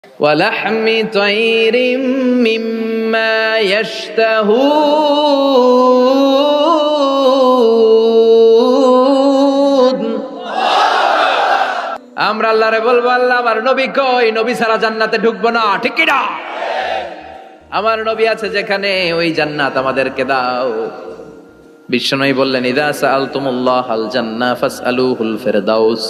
ولحم طير مما يشتهون আমরা আল্লাহরে বলবো, আল্লাহ আমার নবী কই? নবী ছাড়া জান্নাতে ঢুকবো না, ঠিক কি না? আমার নবী আছে যেখানে, ওই জান্নাত আমাদেরকে দাও। বিশ্বনবী বললেন, ইযা সাআলতুমুল্লাহাল জান্নাহ ফাসআলুহুল ফিরদাউস।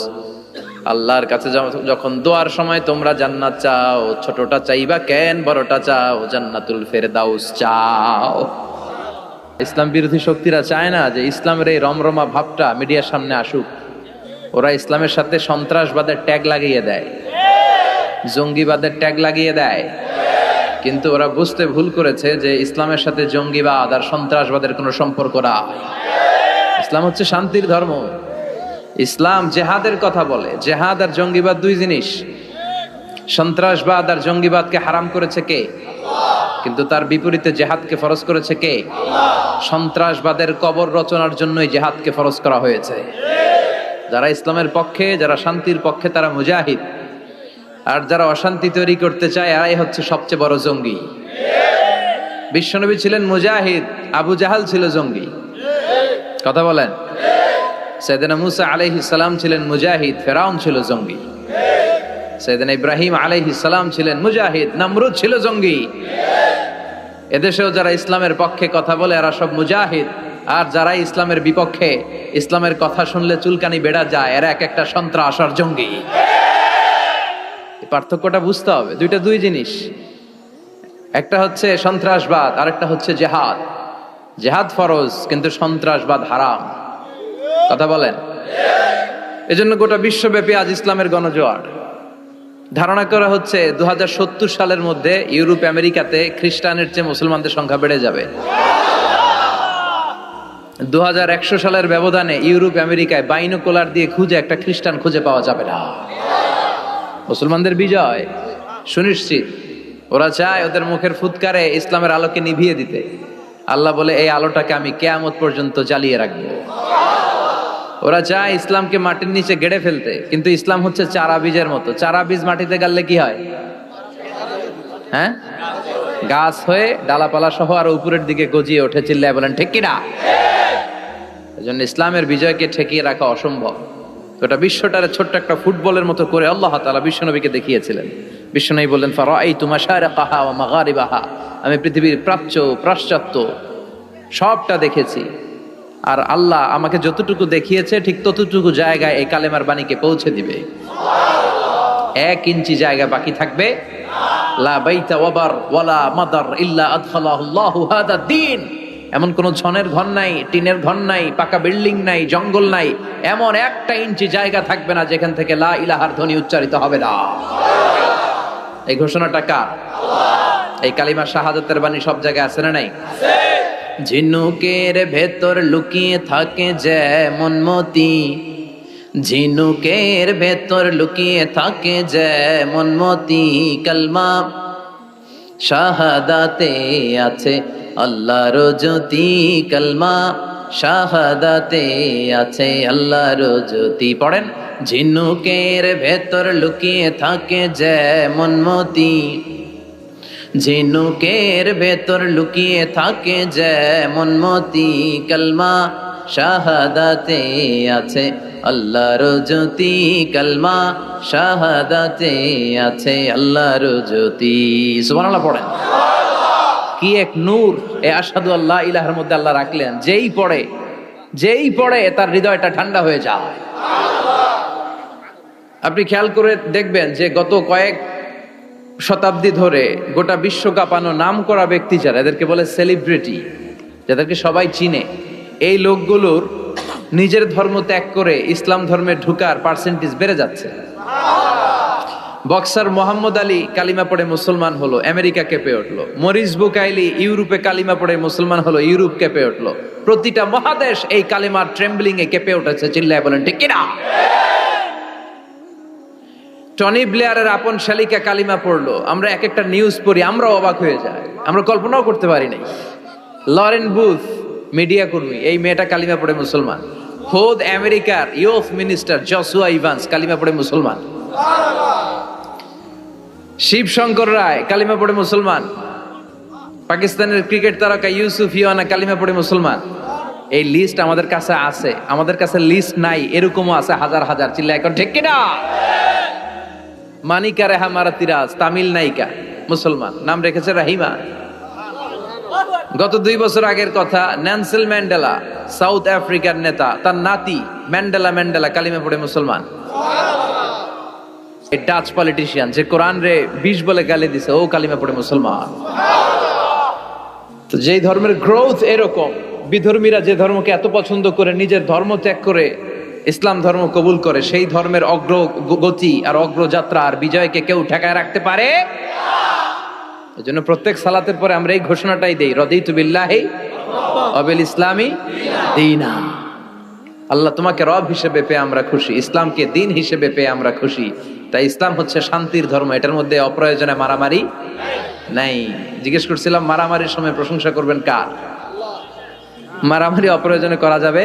আল্লাহর কাছে যখন দোয়ার সময় তোমরা জান্নাত চাও, ছোটটা চাইবা কেন, বড়টা চাও, জান্নাতুল ফিরদাউস চাও। ইসলাম বিরোধী শক্তিরা চায় না যে ইসলামের এই রমরমা ভাবটা মিডিয়ার সামনে আসুক। ওরা ইসলামের সাথে সন্ত্রাসবাদের ট্যাগ লাগিয়ে দেয়, জঙ্গিবাদের ট্যাগ লাগিয়ে দেয়, কিন্তু ওরা বুঝতে ভুল করেছে যে ইসলামের সাথে জঙ্গিবাদ আর সন্ত্রাসবাদের কোনো সম্পর্ক নাই। ইসলাম হচ্ছে শান্তির ধর্ম। ইসলাম জেহাদের কথা বলে। জেহাদ আর জঙ্গিবাদ দুই জিনিস। সন্ত্রাসবাদ আর জঙ্গিবাদকে হারাম করেছে কে? কিন্তু তার বিপরীতে জেহাদকে ফরজ করেছে কে? সন্ত্রাসবাদের কবর রচনার জন্যই জেহাদকে ফরজ করা হয়েছে। যারা ইসলামের পক্ষে, যারা শান্তির পক্ষে, তারা মুজাহিদ। আর যারা অশান্তি তৈরি করতে চায়, এরাই হচ্ছে সবচেয়ে বড় জঙ্গি। বিশ্বনবী ছিলেন মুজাহিদ, আবু জাহাল ছিল জঙ্গি। কথা বলেন। সাইয়েদনা মুসা আলাইহিস সালাম ছিলেন মুজাহিদ, ফেরাউন ছিল জঙ্গি। সাইয়েদনা ইব্রাহিম আলাইহিস সালাম ছিলেন মুজাহিদ, নমরুদ ছিল জঙ্গি। এদেশেও যারা ইসলামের পক্ষে কথা বলে, এরা সব মুজাহিদ। আর যারা ইসলামের বিপক্ষে, ইসলামের কথা শুনলে চুলকানি বেড়া যায়, এরা এক একটা সন্ত্রাস আর জঙ্গি। পার্থক্যটা বুঝতে হবে। দুইটা দুই জিনিস। একটা হচ্ছে সন্ত্রাসবাদ, আরেকটা হচ্ছে জেহাদ। জেহাদ ফরজ, কিন্তু সন্ত্রাসবাদ হারাম। কথা বলেন। এজন্য গোটা বিশ্বব্যাপী আজ ইসলামের গণজোয়ার। ধারণা করা হচ্ছে 2070 সালের মধ্যে ইউরোপ আমেরিকাতে খ্রিস্টানের চেয়ে মুসলমানদের সংখ্যা বেড়ে যাবে। 2100 সালের ব্যবধানে ইউরোপ আমেরিকায় বাইনোকুলার দিয়ে খুঁজে একটা খ্রিস্টান খুঁজে পাওয়া যাবে না। মুসলমানদের বিজয় সুনিশ্চিত। ওরা চায় ওদের মুখের ফুৎকারে ইসলামের আলোকে নিভিয়ে দিতে। আল্লাহ বলে, এই আলোটাকে আমি কিয়ামত পর্যন্ত জ্বালিয়ে রাখবো। ওরা চায় ইসলামকে মাটির নিচে গেড়ে ফেলতে, কিন্তু ইসলাম হচ্ছে চারা বীজের মতো। চারা বীজ মাটিতে গাড়লে কি হয়? হ্যাঁ, গাছ হয়ে ডালাপালা সহ আর উপরের দিকে গজিয়ে ওঠে। চিল্লায় বলেন ঠিক কিনা? এজন্য ইসলামের বিজয়কে ঠেকিয়ে রাখা অসম্ভব। ওটা বিশ্বটারে ছোট্ট একটা ফুটবলের মতো করে আল্লাহ তাআলা বিশ্বনবীকে দেখিয়েছিলেন। বিশ্বনবী বললেন, ফারাআইতু মাশারিকাহা ওয়া মাগারিবাহা। আমি পৃথিবীর প্রাচ্য পাশ্চাত্য সবটা দেখেছি। আর আল্লাহ আমাকে যতটুকু দেখিয়েছে, ঠিক ততটুকু জায়গায় এই কালেমার বাণীকে পৌঁছে দিবে। 1 ইঞ্চি জায়গা বাকি থাকবে। লা বাইতা ওয়াবার ওয়ালা মাদার ইল্লা আদখালাহুল্লাহু হাদা দ্বীন। এমন কোন ছনের ঘর নাই, টিনের ঘর নাই, পাকা বিল্ডিং নাই, জঙ্গল নাই, এমন 1 ইঞ্চি জায়গা থাকবে না যেখান থেকে লা ইলাহার ধ্বনি উচ্চারিত হবে না। এই ঘোষণাটা কার? এই কালিমা শাহাদাতের বাণী সব জায়গায় আছে না নাই? ঝিনুকের ভেতর লুকিয়ে থাকে যেমন মতি, ঝিনুকের ভেতর লুকিয়ে থাকে যেমন মতি, কালমা শাহাদাতে আছে আল্লাহর জ্যোতি, কালমা শাহাদাতে আছে আল্লাহর জ্যোতি। পড়েন। ঝিনুকের ভেতর লুকিয়ে থাকে যেমন মতি, ঝিনুকের ভেতর লুকিয়ে থাকে যেমন মতি, কালমা শাহাদাতে আছে আল্লাহর জ্যোতি, কালমা শাহাদাতে আছে আল্লাহর জ্যোতি। সুবহানাল্লাহ পড়েন। কি এক নূর এ আশহাদু আল্লা ইলাহার মধ্যে আল্লাহ রাখলেন। যেই পড়ে তার হৃদয়টা ঠান্ডা হয়ে যায়। আপনি খেয়াল করে দেখবেন যে গত কয়েক শতাব্দী ধরে গোটা বিশ্ব কাঁপানো নাম করা ব্যক্তি যারা, এদেরকে বলে সেলিব্রিটি, যাদেরকে সবাই চিনে, এই লোকগুলোর নিজের ধর্ম ত্যাগ করে ইসলাম ধর্মে ঢুকার পার্সেন্টেজ বেড়ে যাচ্ছে। বক্সার মোহাম্মদ আলী কালিমা পড়ে মুসলমান হলো, আমেরিকা কেঁপে উঠলো। মরিস বুকাইলি ইউরোপে কালিমা পড়ে মুসলমান হলো, ইউরোপ কেঁপে উঠলো। প্রতিটা মহাদেশ এই কালিমার ট্রেম্বলিং এ কেঁপে উঠেছে। চিল্লায় বলেন ঠিক কিনা? টনি ব্লেয়ারের আপন শালিকা কালিমা পড়লো। আমরা এক একটা নিউজ পড়ি, আমরা অবাক হয়ে যাই, আমরা কল্পনাও করতে পারি নাই। লরেন বুথ মিডিয়া কর্মী, এই মেয়েটা কালিমা পড়ে মুসলমান। খোদ আমেরিকার ইউথ মিনিস্টার জসুয়া ইভান্স কালিমা পড়ে মুসলমান। শিব শঙ্কর রায় কালিমা পড়ে মুসলমান। পাকিস্তানের ক্রিকেট তারকা ইউসুফ ইওয়ানা কালিমা পড়ে মুসলমান। এই লিস্ট আমাদের কাছে আছে, আমাদের কাছে লিস্ট নাই এরকমও আছে হাজার হাজার। চিল্লা এখন ঠিক কিনা? মানিকা রেহা মারাতিরাজ তামিল নায়িকা, মুসলমান, নাম রেখেছে রাহিমা। গত 2 বছর আগের কথা, নেলসন ম্যান্ডেলা সাউথ আফ্রিকার নেতা, তার নাতি ম্যান্ডেলা কালিমা পড়ে মুসলমান। এই ডাচ পলিটিশিয়ান যে কোরআন রে 20 বলে গালি দিছে, ও কালিমা পড়ে মুসলমান। তো যেই ধর্মের গ্রোথ এরকম, বিধর্মীরা যে ধর্মকে এত পছন্দ করে নিজের ধর্ম ত্যাগ করে ইসলাম ধর্ম কবুল করে, সেই ধর্মের অগ্রগতি আর অগ্রযাত্রা আর বিজয়কে কেউ ঠেকায় রাখতে পারে? এই জন্য প্রত্যেক সালাতের পরে আমরা এই ঘোষণাটাই দেই, রদিতু বিল্লাহি ওয়া বিল ইসলামি দীনা। আল্লাহ তোমাকে রব হিসেবে পেয়ে আমরা খুশি, ইসলামকে দিন হিসেবে পেয়ে আমরা খুশি। তাই ইসলাম হচ্ছে শান্তির ধর্ম, এটার মধ্যে অপ্রয়োজনে মারামারি নাই। জিজ্ঞেস করছিলাম মারামারির সময় প্রশংসা করবেন কার? মারামারি অপ্রয়োজনে করা যাবে,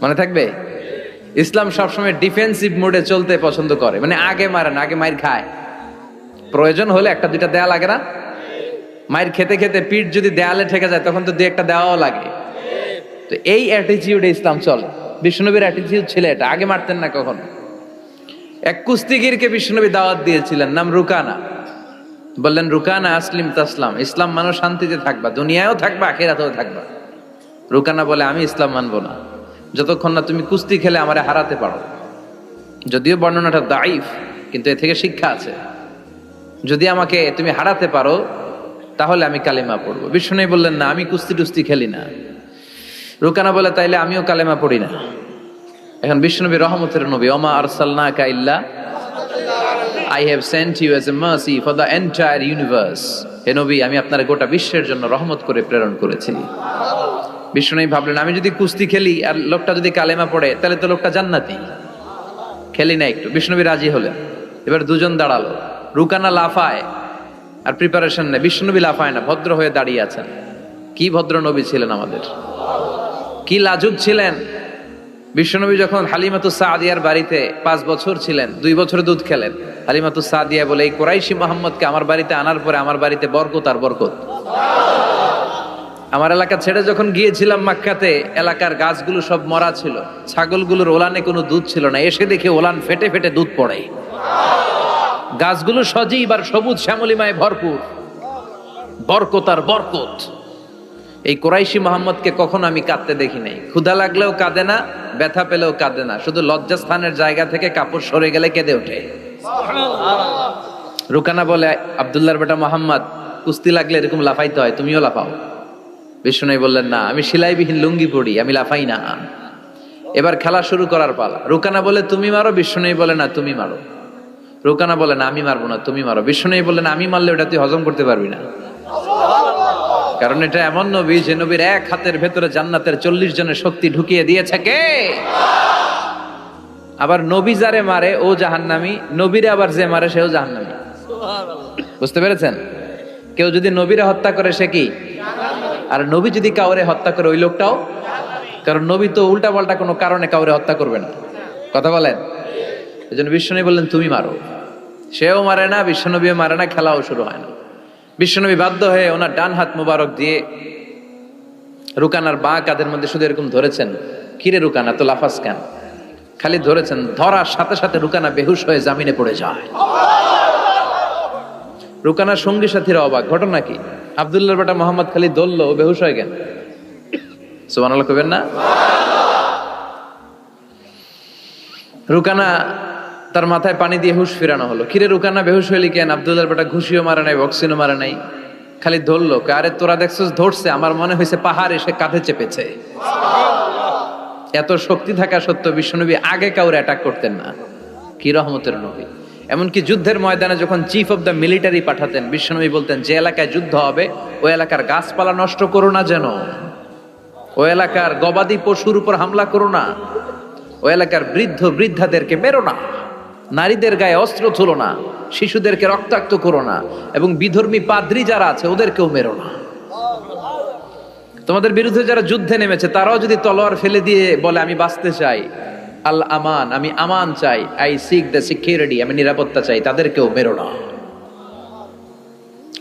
মনে থাকবে? ইসলাম সবসময় ডিফেন্সিভ মোডে চলতে পছন্দ করে, মানে আগে মারে না, আগে মাইর খায়। প্রয়োজন হলে একটা দুইটা দেয়া লাগে না? মাইর খেতে খেতে পিঠ যদি দেয়ালে ঠেকে যায় তখন তো 2-1টা দেওয়াও লাগে। তো এই অ্যাটিটিউডে ইসলাম চলে। বিষ্ণুনবীর অ্যাটিটিউড ছিল এটা, আগে মারতেন না কখনো। এক কুস্তিগিরকে বিষ্ণুনবী দাওয়াত দিয়েছিলেন, নাম রুকানা। বললেন, রুকানা আসলিম তাসলাম, ইসলাম মানো শান্তিতে থাকবা, দুনিয়ায়ও থাকবা আখিরাতেও থাকবা। রুকানা বলে, আমি ইসলাম মানবো না যতক্ষণ না তুমি কুস্তি খেলে আমারে হারাতে পারো। যদিও বর্ণনাটা দাইফ, কিন্তু এ থেকে শিক্ষা আছে। যদি আমাকে তুমি হারাতে পারো তাহলে আমি কালেমা পড়বো। বিষ্ণু বললেন, না, আমি কুস্তি টুস্তি খেলি না। রুকানা বলে, তাইলে আমিও কালেমা পড়ি না। এখন বিশ্বনবী রহমতের নবী, ওমা আরসালনাকা ইল্লা I have sent you as a mercy for the entire universe. হে নবী, আমি আপনার গোটা বিশ্বের জন্য রহমত করে প্রেরণ করেছি। বিষ্ণু ভাবলেন, আমি যদি কুস্তি খেলি আর লোকটা যদি কালেমা পড়ে তাহলে তো লোকটা জান্নাতি, খেলি না একটু। বিষ্ণুনবী রাজি হলেন। এবার দুজন দাঁড়ালো, রুকানা লাফায় আর প্রিপারেশন নেই, বিষ্ণুনবী লাফায় না, ভদ্র হয়ে দাঁড়িয়ে আছেন। কি ভদ্র নবী ছিলেন আমাদের, কি লাজুক ছিলেন। বিশ্বনবী যখন হালিমাতুস সাদিয়ার বাড়িতে 5 বছর ছিলেন, 2 বছর দুধ খেলেন, হালিমাতুস সাদিয়া বলে, এই কুরাইশি মুহাম্মদকে আমার বাড়িতে আনার পরে আমার বাড়িতে বরকত আর বরকত। আমার এলাকা ছেড়ে যখন গিয়েছিলাম মক্কাতে, এলাকার গাছগুলো সব মরা ছিল, ছাগলগুলোর ওলানে কোনো দুধ ছিল না। এসে দেখে ওলান ফেটে ফেটে দুধ পড়ে, গাছগুলো সজীব আর সবুজ শ্যামলিমায় ভরপুর, বরকত আর বরকত। এই কুরাইশি মুহাম্মদকে কখনো আমি কাঁদতে দেখি নাই। ক্ষুধা লাগলেও কাঁদে না, ব্যথা পেলেও কাঁদে না, শুধু লজ্জাস্থানের জায়গা থেকে কাপড় সরে গেলে কেঁদে ওঠে। রুকানা বলে, আব্দুল্লাহর বেটা মোহাম্মদ, কুস্তি লাগলে এরকম লাফাইতে হয়, তুমিও লাফাও। বিষ্ণু বললেন, না, আমি সেলাইবিহীন লুঙ্গি পড়ি, আমি লাফাই না। এবার খেলা শুরু করার পালা। রুকানা বলে, তুমি মারো। বিষ্ণু বলে, না, তুমি মারো। রুকানা বলে, না, আমি মারবো না, তুমি মারো। বিষ্ণু বললেন, আমি মারলে ওটা তুই হজম করতে পারবি না, কারণ এটা এমন নবী যে নবীর এক হাতের ভেতরে জান্নাতের 40 জনের শক্তি ঢুকিয়ে দিয়েছে কে? আবার নবী যারে মারে ও জাহান্নামী, নবীরে আবার যে মারে সেও জাহান্নামী। বুঝতে পেরেছেন? কেউ যদি নবীরে হত্যা করে সে কি? আর নবী যদি কাউরে হত্যা করে ওই লোকটাও, কারণ নবী তো উল্টা পাল্টা কোনো কারণে কাউরে হত্যা করবে না। কথা বলেন? এই জন্য বিশ্বনবী বললেন, তুমি মারো। সেও মারে না, বিশ্বনবীও মারে না, খেলাও শুরু হয় না। বিশ্বনবী বাধ্য হয়ে ওনার ডান হাত মুবারক দিয়ে রুকানার বাঁ কাঁধের মধ্যে শুধু এরকম ধরেছেন। কিরে রুকানা, তো লাফাস কেন? খালি ধরেছেন, ধরার সাথে সাথে রুকানা বেহুশ হয়ে জামিনে পড়ে যায়। রুকানার সঙ্গী সাথীরা অবাক, ঘটনা কি? আব্দুল্লাহর বেটা মোহাম্মদ খালি দললো, ও বেহুশ হয়ে গেল। সুবহানাল্লাহ কইবেন না? রুকানা তার মাথায় পানি দিয়ে হুশ ফিরানো হলো। কিরে রুকানা, বেহুশ হইলি কেন? আব্দুল্লাহর বেটা ঘুষিও মারে নাই, বক্সিনও মারে নাই, খালি ধরলো। আরে তোরা দেখছিস ধরছে, আমার মনে হয়েছে পাহাড় এসে কাঁধে চেপেছে। এত শক্তি থাকা সত্ত্বেও বিশ্বনবী আগে কাউরে অ্যাটাক করতেন না। কি রহমতের নবী! এমনকি যুদ্ধের ময়দানে যখন চিফ অফ দ্য মিলিটারি পাঠাতেন, বিশ্বনবী বলতেন, যে এলাকায় যুদ্ধ হবে ওই এলাকার গাছপালা নষ্ট করো না, যেন ওই এলাকার গবাদি পশুর উপর হামলা করো না, ওই এলাকার বৃদ্ধ বৃদ্ধাদেরকে মেরো না, নারীদের গায়ে অস্ত্র তুলো না, শিশুদেরকে রক্তাক্ত করো না, এবং বিধর্মী পাদ্রী যারা আছে ওদেরকেও মেরো না। তোমাদের বিরুদ্ধে যারা যুদ্ধে নেমেছে তারাও যদি তলোয়ার ফেলে দিয়ে বলে আমি বাঁচতে চাই, আল আমান, আমি আমান চাই। আই সিক দ্য সিকিউরিটি, আমি নিরাপত্তা চাই। তাদেরকেও মেরো না।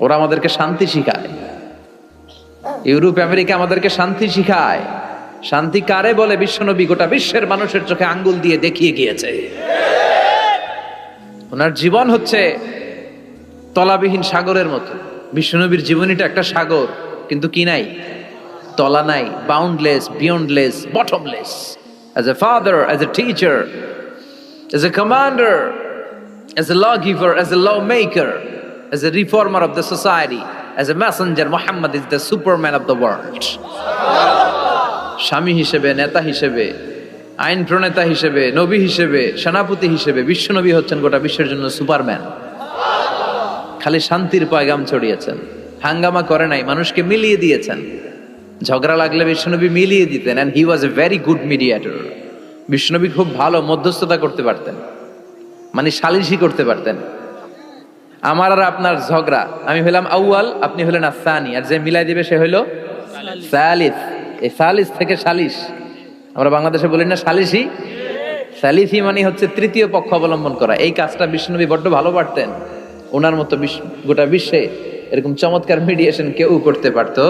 ওরা আমাদেরকে শান্তি শিখায়। ইউরোপ আমেরিকা আমাদেরকে শান্তি শিখায়। শান্তি কারে বলে বিশ্বনবী গোটা বিশ্বের মানুষের চোখে আঙ্গুল দিয়ে দেখিয়ে গিয়েছে। ওনার জীবন হচ্ছে তলাবিহীন সাগরের মতো। বিশ্বনবীর জীবনীটা একটা সাগর, কিন্তু কি নাই? তলা নাই। Boundless, beyondless, bottomless. As a father, as a teacher, as a commander, as a lawgiver, as a lawmaker, as a reformer of the society, as a messenger, Muhammad is the superman of the world. স্বামী হিসেবে, নেতা হিসেবে, আইন প্রণেতা হিসেবে, নবী হিসেবে, সেনাপতি হিসেবে বিশ্বনবী হচ্ছেন গোটা বিশ্বের জন্য সুপারম্যান। খালি শান্তির পয়গাম ছড়িয়েছেন, হাঙ্গামা করে নাই, মানুষকে মিলিয়ে দিয়েছেন। ঝগড়া লাগলে বিশ্বনবী মিলিয়ে দিতেন। And he was a very good mediator. বিশ্বনবী খুব ভালো মধ্যস্থতা করতে পারতেন, মানে সালিশি করতে পারতেন। আমার আর আপনার ঝগড়া, আমি হইলাম আউয়াল, আপনি হলেন আসানি, আর যে মিলাই দিবে সে হইল সালিস। এই সালিস থেকে সালিশ, আমরা বাংলাদেশে বলি না সালিসি? সালিসি মানে হচ্ছে তৃতীয় পক্ষ অবলম্বন করা। এই কাজটা বিশ্বনবী বড্ড ভালো পারতেন। ওনার মতো গোটা বিশ্বে এরকম চমৎকার মিডিয়েশন কেউ করতে পারতো।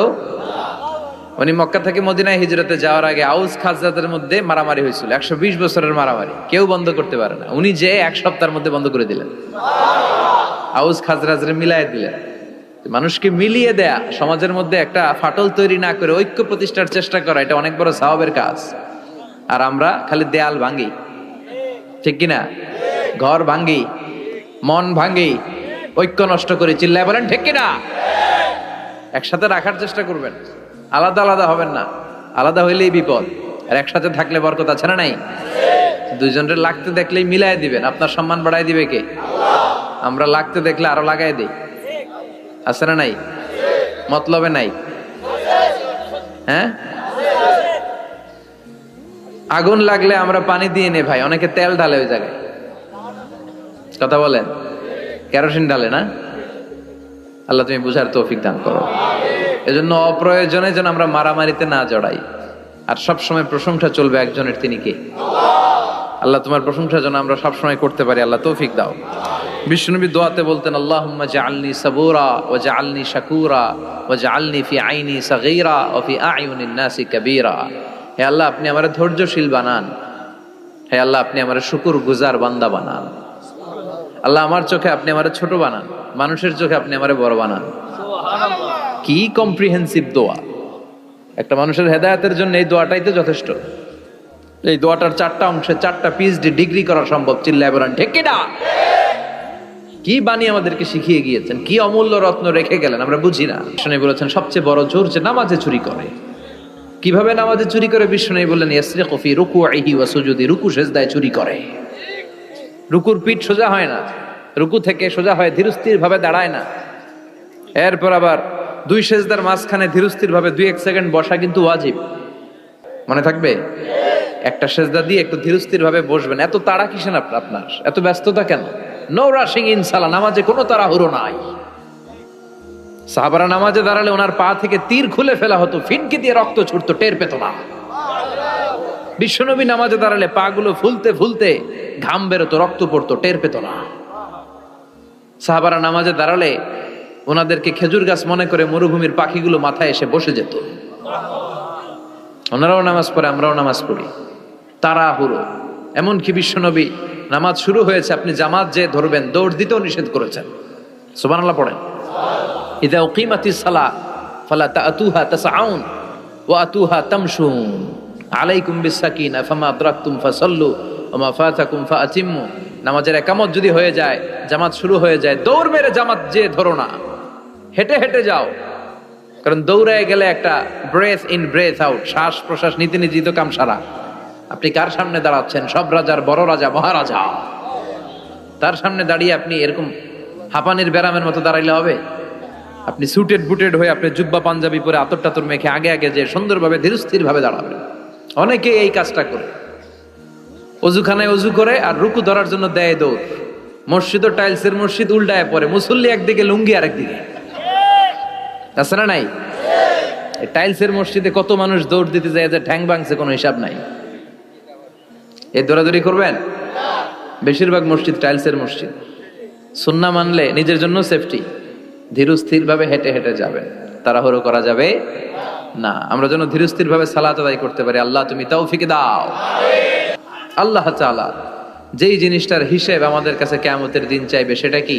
উনি মক্কা থেকে মদিনায় হিজরতে যাওয়ার আগে আউস খাজরাতের মধ্যে মারামারি হয়েছিল, 120 বছরের মারামারি, কেউ বন্ধ করতে পারে না। উনি যে 1 সপ্তাহের মধ্যে বন্ধ করে দিলেন, আউস খাজরাজরে মিলাই দিলেন। মানুষকে মিলিয়ে দেয়া, সমাজের মধ্যে একটা ফাটল তৈরি না করে ঐক্য প্রতিষ্ঠার চেষ্টা করা, এটা অনেক বড় সওয়াবের কাজ। আর আমরা খালি দেয়াল ভাঙ্গি, ঠিক কিনা? ঘর ভাঙ্গি, মন ভাঙ্গি, ঐক্য নষ্ট করি। চিল্লায় বলেন ঠিক কিনা? একসাথে রাখার চেষ্টা করবেন, আলাদা আলাদা হবেন না। আলাদা হইলেই বিপদ, আর একসাথে থাকলে বরকত আছে না নাই? দুইজনের লাগতে দেখলেই মিলাই দিবেন। আপনার সম্মান বাড়াই দিবে কে? আমরা লাগতে দেখলে আরো লাগাই দিই, আছে না নাই? মতলবে নাই। হ্যাঁ, আগুন লাগলে আমরা পানি দিয়ে নে ভাই, অনেকে তেল ঢালে ওই জায়গায়। কথা বলেন, কেরোসিন ঢালে না। আল্লাহ তুমি বুঝার তৌফিক দান করো। এজন্য অপ্রয়োজনে যেন আমরা মারামারিতে না জড়াই। আর সবসময় প্রশংসা চলবে একজনের, তিনি কে? আল্লাহ তোমার প্রশংসা যেন আমরা সবসময় করতে পারি, আল্লাহ তৌফিক দাও। বিশ্বনবী দোয়াতে বলতেন, আল্লাহুম্মা জাআলনি সাবুরা ওয়া জাআলনি শাকুরা ওয়া জাআলনি ফি আইনি সাগীরা ওয়া ফি আ'য়ুনিন নাসি কাবীরা। হে আল্লাহ, আপনি আমারে ধৈর্যশীল বানান। হে আল্লাহ, আপনি আমারে শুকরগুজার বান্দা বানান। আল্লাহ, আমার চোখে আপনি আমারে ছোট বানান, মানুষের চোখে আপনি আমারে বড় বানান। কি কম্প্রিহেন্সিভ দোয়া! একটা মানুষের হেদায়েতের জন্য এই দোয়াটাই তো যথেষ্ট। এই দোয়াটার 4টা অংশে 4টা পিএইচডি ডিগ্রি করা সম্ভব। চিল্লায় বলেন ঠিক কিনা? কি বাণী আমাদেরকে শিখিয়ে গিয়েছেন, কি অমূল্য রত্ন রেখে গেলেন, আমরা বুঝি না। বিষ্ণু বলেছেন সবচেয়ে বড় চোর যে নামাজে চুরি করে। কিভাবে নামাজে চুরি করে? বিষ্ণু বললেন ইয়াসরিকু ফি রুকুইহি ওয়া সুজুদি, রুকু সেজদায় চুরি করে। রুকুর পিঠ সোজা হয় না, রুকু থেকে সোজা হয়, ধীরস্থির ভাবে দাঁড়ায় না। এরপর আবার 2 সেজদার মাঝখানে ধীরস্থির ভাবে 2-1 সেকেন্ড বসা কিন্তু ওয়াজিব। মনে থাকবে? একটা সেজদা দিয়ে একটু ধীরস্থির ভাবে বসবেন। এত তাড়া কিসের আপনার? এত ব্যস্ততা কেন? নো রাশিং ইন সালাহ, নামাজে কোনো তাড়াহুড়ো নাই। সাহাবারা নামাজে দাঁড়ালে ওনার পা থেকে তীর খুলে ফেলা হতো, ফিনকি দিয়ে রক্ত ছুটতো, টের পেত না। বিশ্বনবী নামাজে দাঁড়ালে পা গুলো ফুলতে ফুলতে ঘাম বেরোতো, রক্ত পড়তো, টের পেত না। সাহাবারা নামাজে দাঁড়ালে ওনাদেরকে খেজুর গাছ মনে করে মরুভূমির পাখিগুলো মাথায় এসে বসে যেত। ওনারাও নামাজ পড়ে, আমরাও নামাজ পড়ি, তাড়াহুড়ো। এমনকি বিশ্বনবী নামাজ শুরু হয়েছে, আপনি জামাত যে ধরবেন, দৌড় দিতেও নিষেধ করেছেন। সুবহানাল্লাহ পড়েন। ইযা উকিমাতিস সালাহ ফালা তাআতুহা তাসআউন ওয়া আতুহা তামশুন আলাইকুম বিসাকিনা ফামা আদরাকতুম ফাসাল্লু ওয়া মা ফাতাকুম ফাআতিম্মু। নামাজের একামত যদি হয়ে যায়, জামাত শুরু হয়ে যায়, দৌড় মেরে জামাত যে ধরো না, হেঁটে হেঁটে যাও। কারণ দৌড়ায় গেলে একটা ব্রেথ ইন ব্রেথ আউট, শ্বাস প্রশ্বাস নিতে নিতে তো কাম সারা। আপনি কার সামনে দাঁড়াচ্ছেন? সব রাজার বড় রাজা, মহারাজা। তার সামনে দাঁড়িয়ে আপনি এরকম হাঁপানির ব্যারামের মতো দাঁড়াইলে হবে? আপনি সুটেড বুটেড হয়ে, আপনি জুব্বা পাঞ্জাবি পরে আতর টাতর মেখে আগে আগে যে সুন্দরভাবে ধীরস্থির ভাবে দাঁড়াবেন। অনেকে এই কাজটা করে, অজুখানায় অজু করে আর রুকু ধরার জন্য দেয় দৌড়। মসজিদ ও টাইলসের মসজিদ, উল্টায় পড়ে, মুসল্লি একদিকে, লুঙ্গি আরেকদিকে। আছে না নাই? টাইলসের মসজিদে কত মানুষ দৌড় দিতে যায় যে ঠ্যাং ভাঙছে, কোনো হিসাব নাই। এই দৌড়াদৌড়ি করবেন? বেশিরভাগ মসজিদ টাইলসের মসজিদ। সুন্নাহ মানলে নিজের জন্য সেফটি, ধীর স্থির ভাবে হেঁটে হেঁটে যাবেন, তাড়াহুড়ো করা যাবে না। আমরা যেন ধীর স্থির ভাবে সালাত আদায় করতে পারি। আল্লাহ তুমি তৌফিক দাও। আল্লাহ তাআলা যেই জিনিসটার হিসেব আমাদের কাছে কিয়ামতের দিন চাইবে সেটা কি?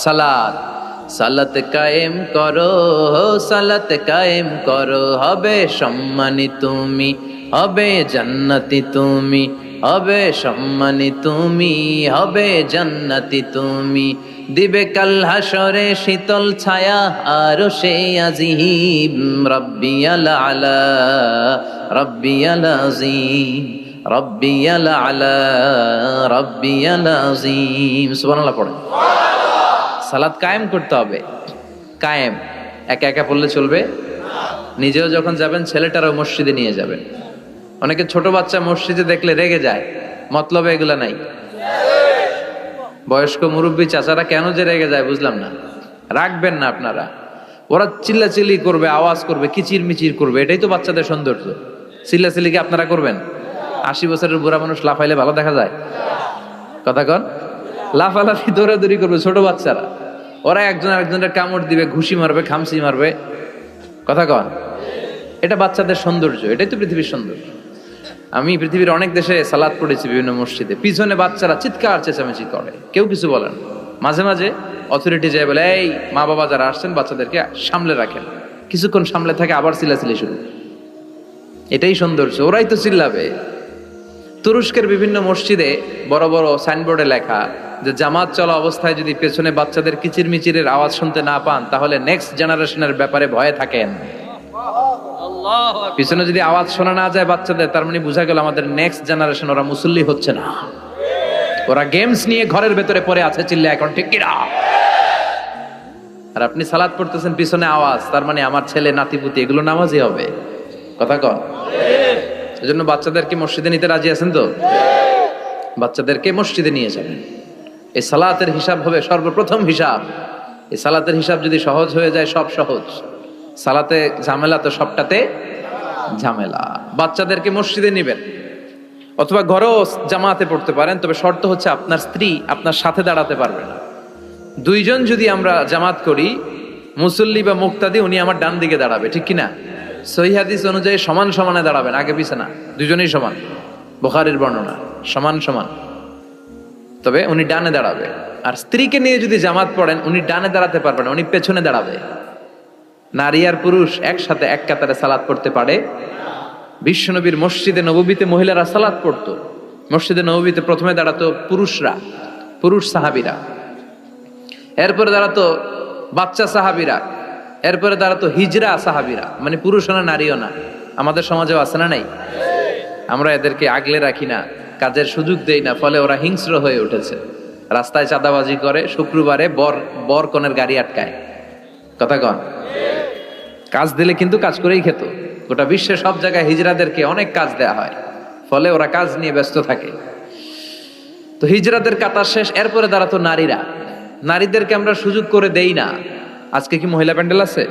সালাত। সালাত কায়েম করো, সালাত কায়েম করো, হবে সম্মানী তুমি, হবে জান্নাতি তুমি, হবে সম্মানী তুমি, হবে জান্নাতি তুমি। দিবে কাল হাসরে শীতল ছায়া আরশে আজিম, রাব্বিয়াল আলা, রাব্বিয়াল আযীম, রাব্বিয়াল আলা, রাব্বিয়াল আযীম। সুবহানাল্লাহ পড়েন। সালাত কায়েম করতে হবে। কায়েম একা একা পড়লে চলবে? নিজেও যখন যাবেন ছেলেটারও মসজিদে নিয়ে যাবেন। অনেকে ছোট বাচ্চা মসজিদে দেখলে রেগে যায়, মতলবে এগুলা নাই। বয়স্ক মুরব্বী চাচারা কেন যে রেগে যায় বুঝলাম না। রাখবেন না আপনারা। ওরা চিল্লাচিল্লি করবে, আওয়াজ করবে, কিচির মিচির করবে, এটাই তো বাচ্চাদের সৌন্দর্য। চিল্লাচিল্লি কি আপনারা করবেন? 80 বছরের বুড়া মানুষ লাফাইলে ভালো দেখা যায়? কথা কন। লাফালাফি দৌড়াদৌড়ি করবে ছোট বাচ্চারা, ওরা একজন আরেকজনের কামড় দিবে, ঘুষি মারবে, খামসি মারবে। কথা কন। এটা বাচ্চাদের সৌন্দর্য, এটাই তো পৃথিবীর সৌন্দর্য। আমি পৃথিবীর অনেক দেশে সালাত পড়েছি, বিভিন্ন মসজিদে পিছনে বাচ্চারা চিৎকার চেঁচামেচি করে, কেউ কিছু বলেন। মাঝে মাঝে অথরিটি যায় বলে, এই মা বাবা যারা আসছেন বাচ্চাদেরকে সামলে রাখেন। কিছুক্ষণ সামলে থাকে, আবার চিল্লাচিল্লি শুরু। এটাই সৌন্দর্য, ওরাই তো চিল্লাবে। তুরস্কের বিভিন্ন মসজিদে বড় বড় সাইনবোর্ডে লেখা যে জামাত চলা অবস্থায় যদি পেছনে বাচ্চাদের কিচির মিচিরের আওয়াজ শুনতে না পান তাহলে নেক্সট জেনারেশনের ব্যাপারে ভয়ে থাকেন। পিছনে যদি আওয়াজ শোনা না যায় বাচ্চাদের, তার মানে বোঝা গেল আমাদের নেক্সট জেনারেশন ওরা মুসল্লি হচ্ছে না, ওরা গেমস নিয়ে ঘরের ভেতরে পড়ে আছে। চিল্লা এখন ঠিক কিনা? আর আপনি সালাত পড়তেছেন, পিছনে আওয়াজ, তার মানে আমার ছেলে নাতিপুতি এগুলো নামাজি হবে। কথা কন। এজন্য বাচ্চাদেরকে মসজিদে নিতে রাজি আছেন তো? বাচ্চাদেরকে মসজিদে নিয়ে যাবেন। এই সালাতের হিসাব হবে সর্বপ্রথম হিসাব। এই সালাতের হিসাব যদি সহজ হয়ে যায়, সব সহজ। সালাতে ঝামেলা তো সবটাতে ঝামেলা। বাচ্চাদেরকে মসজিদে নিবেন, অথবা ঘরেও জামাতে পড়তে পারেন, তবে শর্ত হচ্ছে আপনার স্ত্রী আপনার সাথে দাঁড়াতে পারবে না। দুইজন যদি আমরা জামাত করি, মুসল্লি বা মুক্তাদি, উনি আমার ডান দিকে দাঁড়াবে, ঠিক কিনা? সহিহ হাদিস অনুযায়ী সমান সমানে দাঁড়াবেন, আগে পিছে না, দুজনেই সমান। বুখারীর বর্ণনা, সমান সমান। তবে উনি ডানে দাঁড়াবে। আর স্ত্রীকে নিয়ে যদি জামাত পড়েন, উনি ডানে দাঁড়াতে পারবেন, উনি পেছনে দাঁড়াবে। নারী আর পুরুষ একসাথে এক কাতারে সালাত পড়তে পারে। বিশ্বনবীর মসজিদে নববীতে মহিলারা সালাত পড়তো। মসজিদে নববীতে প্রথমে দাঁড়াতো পুরুষরা, পুরুষ সাহাবীরা, এরপরে দাঁড়াতো বাচ্চা সাহাবীরা, এরপরে দাঁড়াতো হিজরা সাহাবীরা, মানে পুরুষও না নারীও না। আমাদের সমাজেও আছে না নাই? আমরা এদেরকে আগলে রাখি না, কাজের সুযোগ দেই না, ফলে ওরা হিংস্র হয়ে উঠেছে। রাস্তায় চাঁদাবাজি করে, শুক্রবারে বর কনের গাড়ি আটকায়। কথা কন। কাজ দিলে কিন্তু কাজ করেই খেত। গোটা বিশ্বে সব জায়গায় হিজরাদেরকে অনেক কাজ দেয়া হয়, ফলে ওরা কাজ নিয়ে ব্যস্ত থাকে। তো হিজরাদের কাতার শেষ, এরপরে দাঁড়াতো নারীরা। নারীদেরকে আমরা সুযোগ করে দেই না। আজকে কি মহিলা প্যান্ডেল আছে?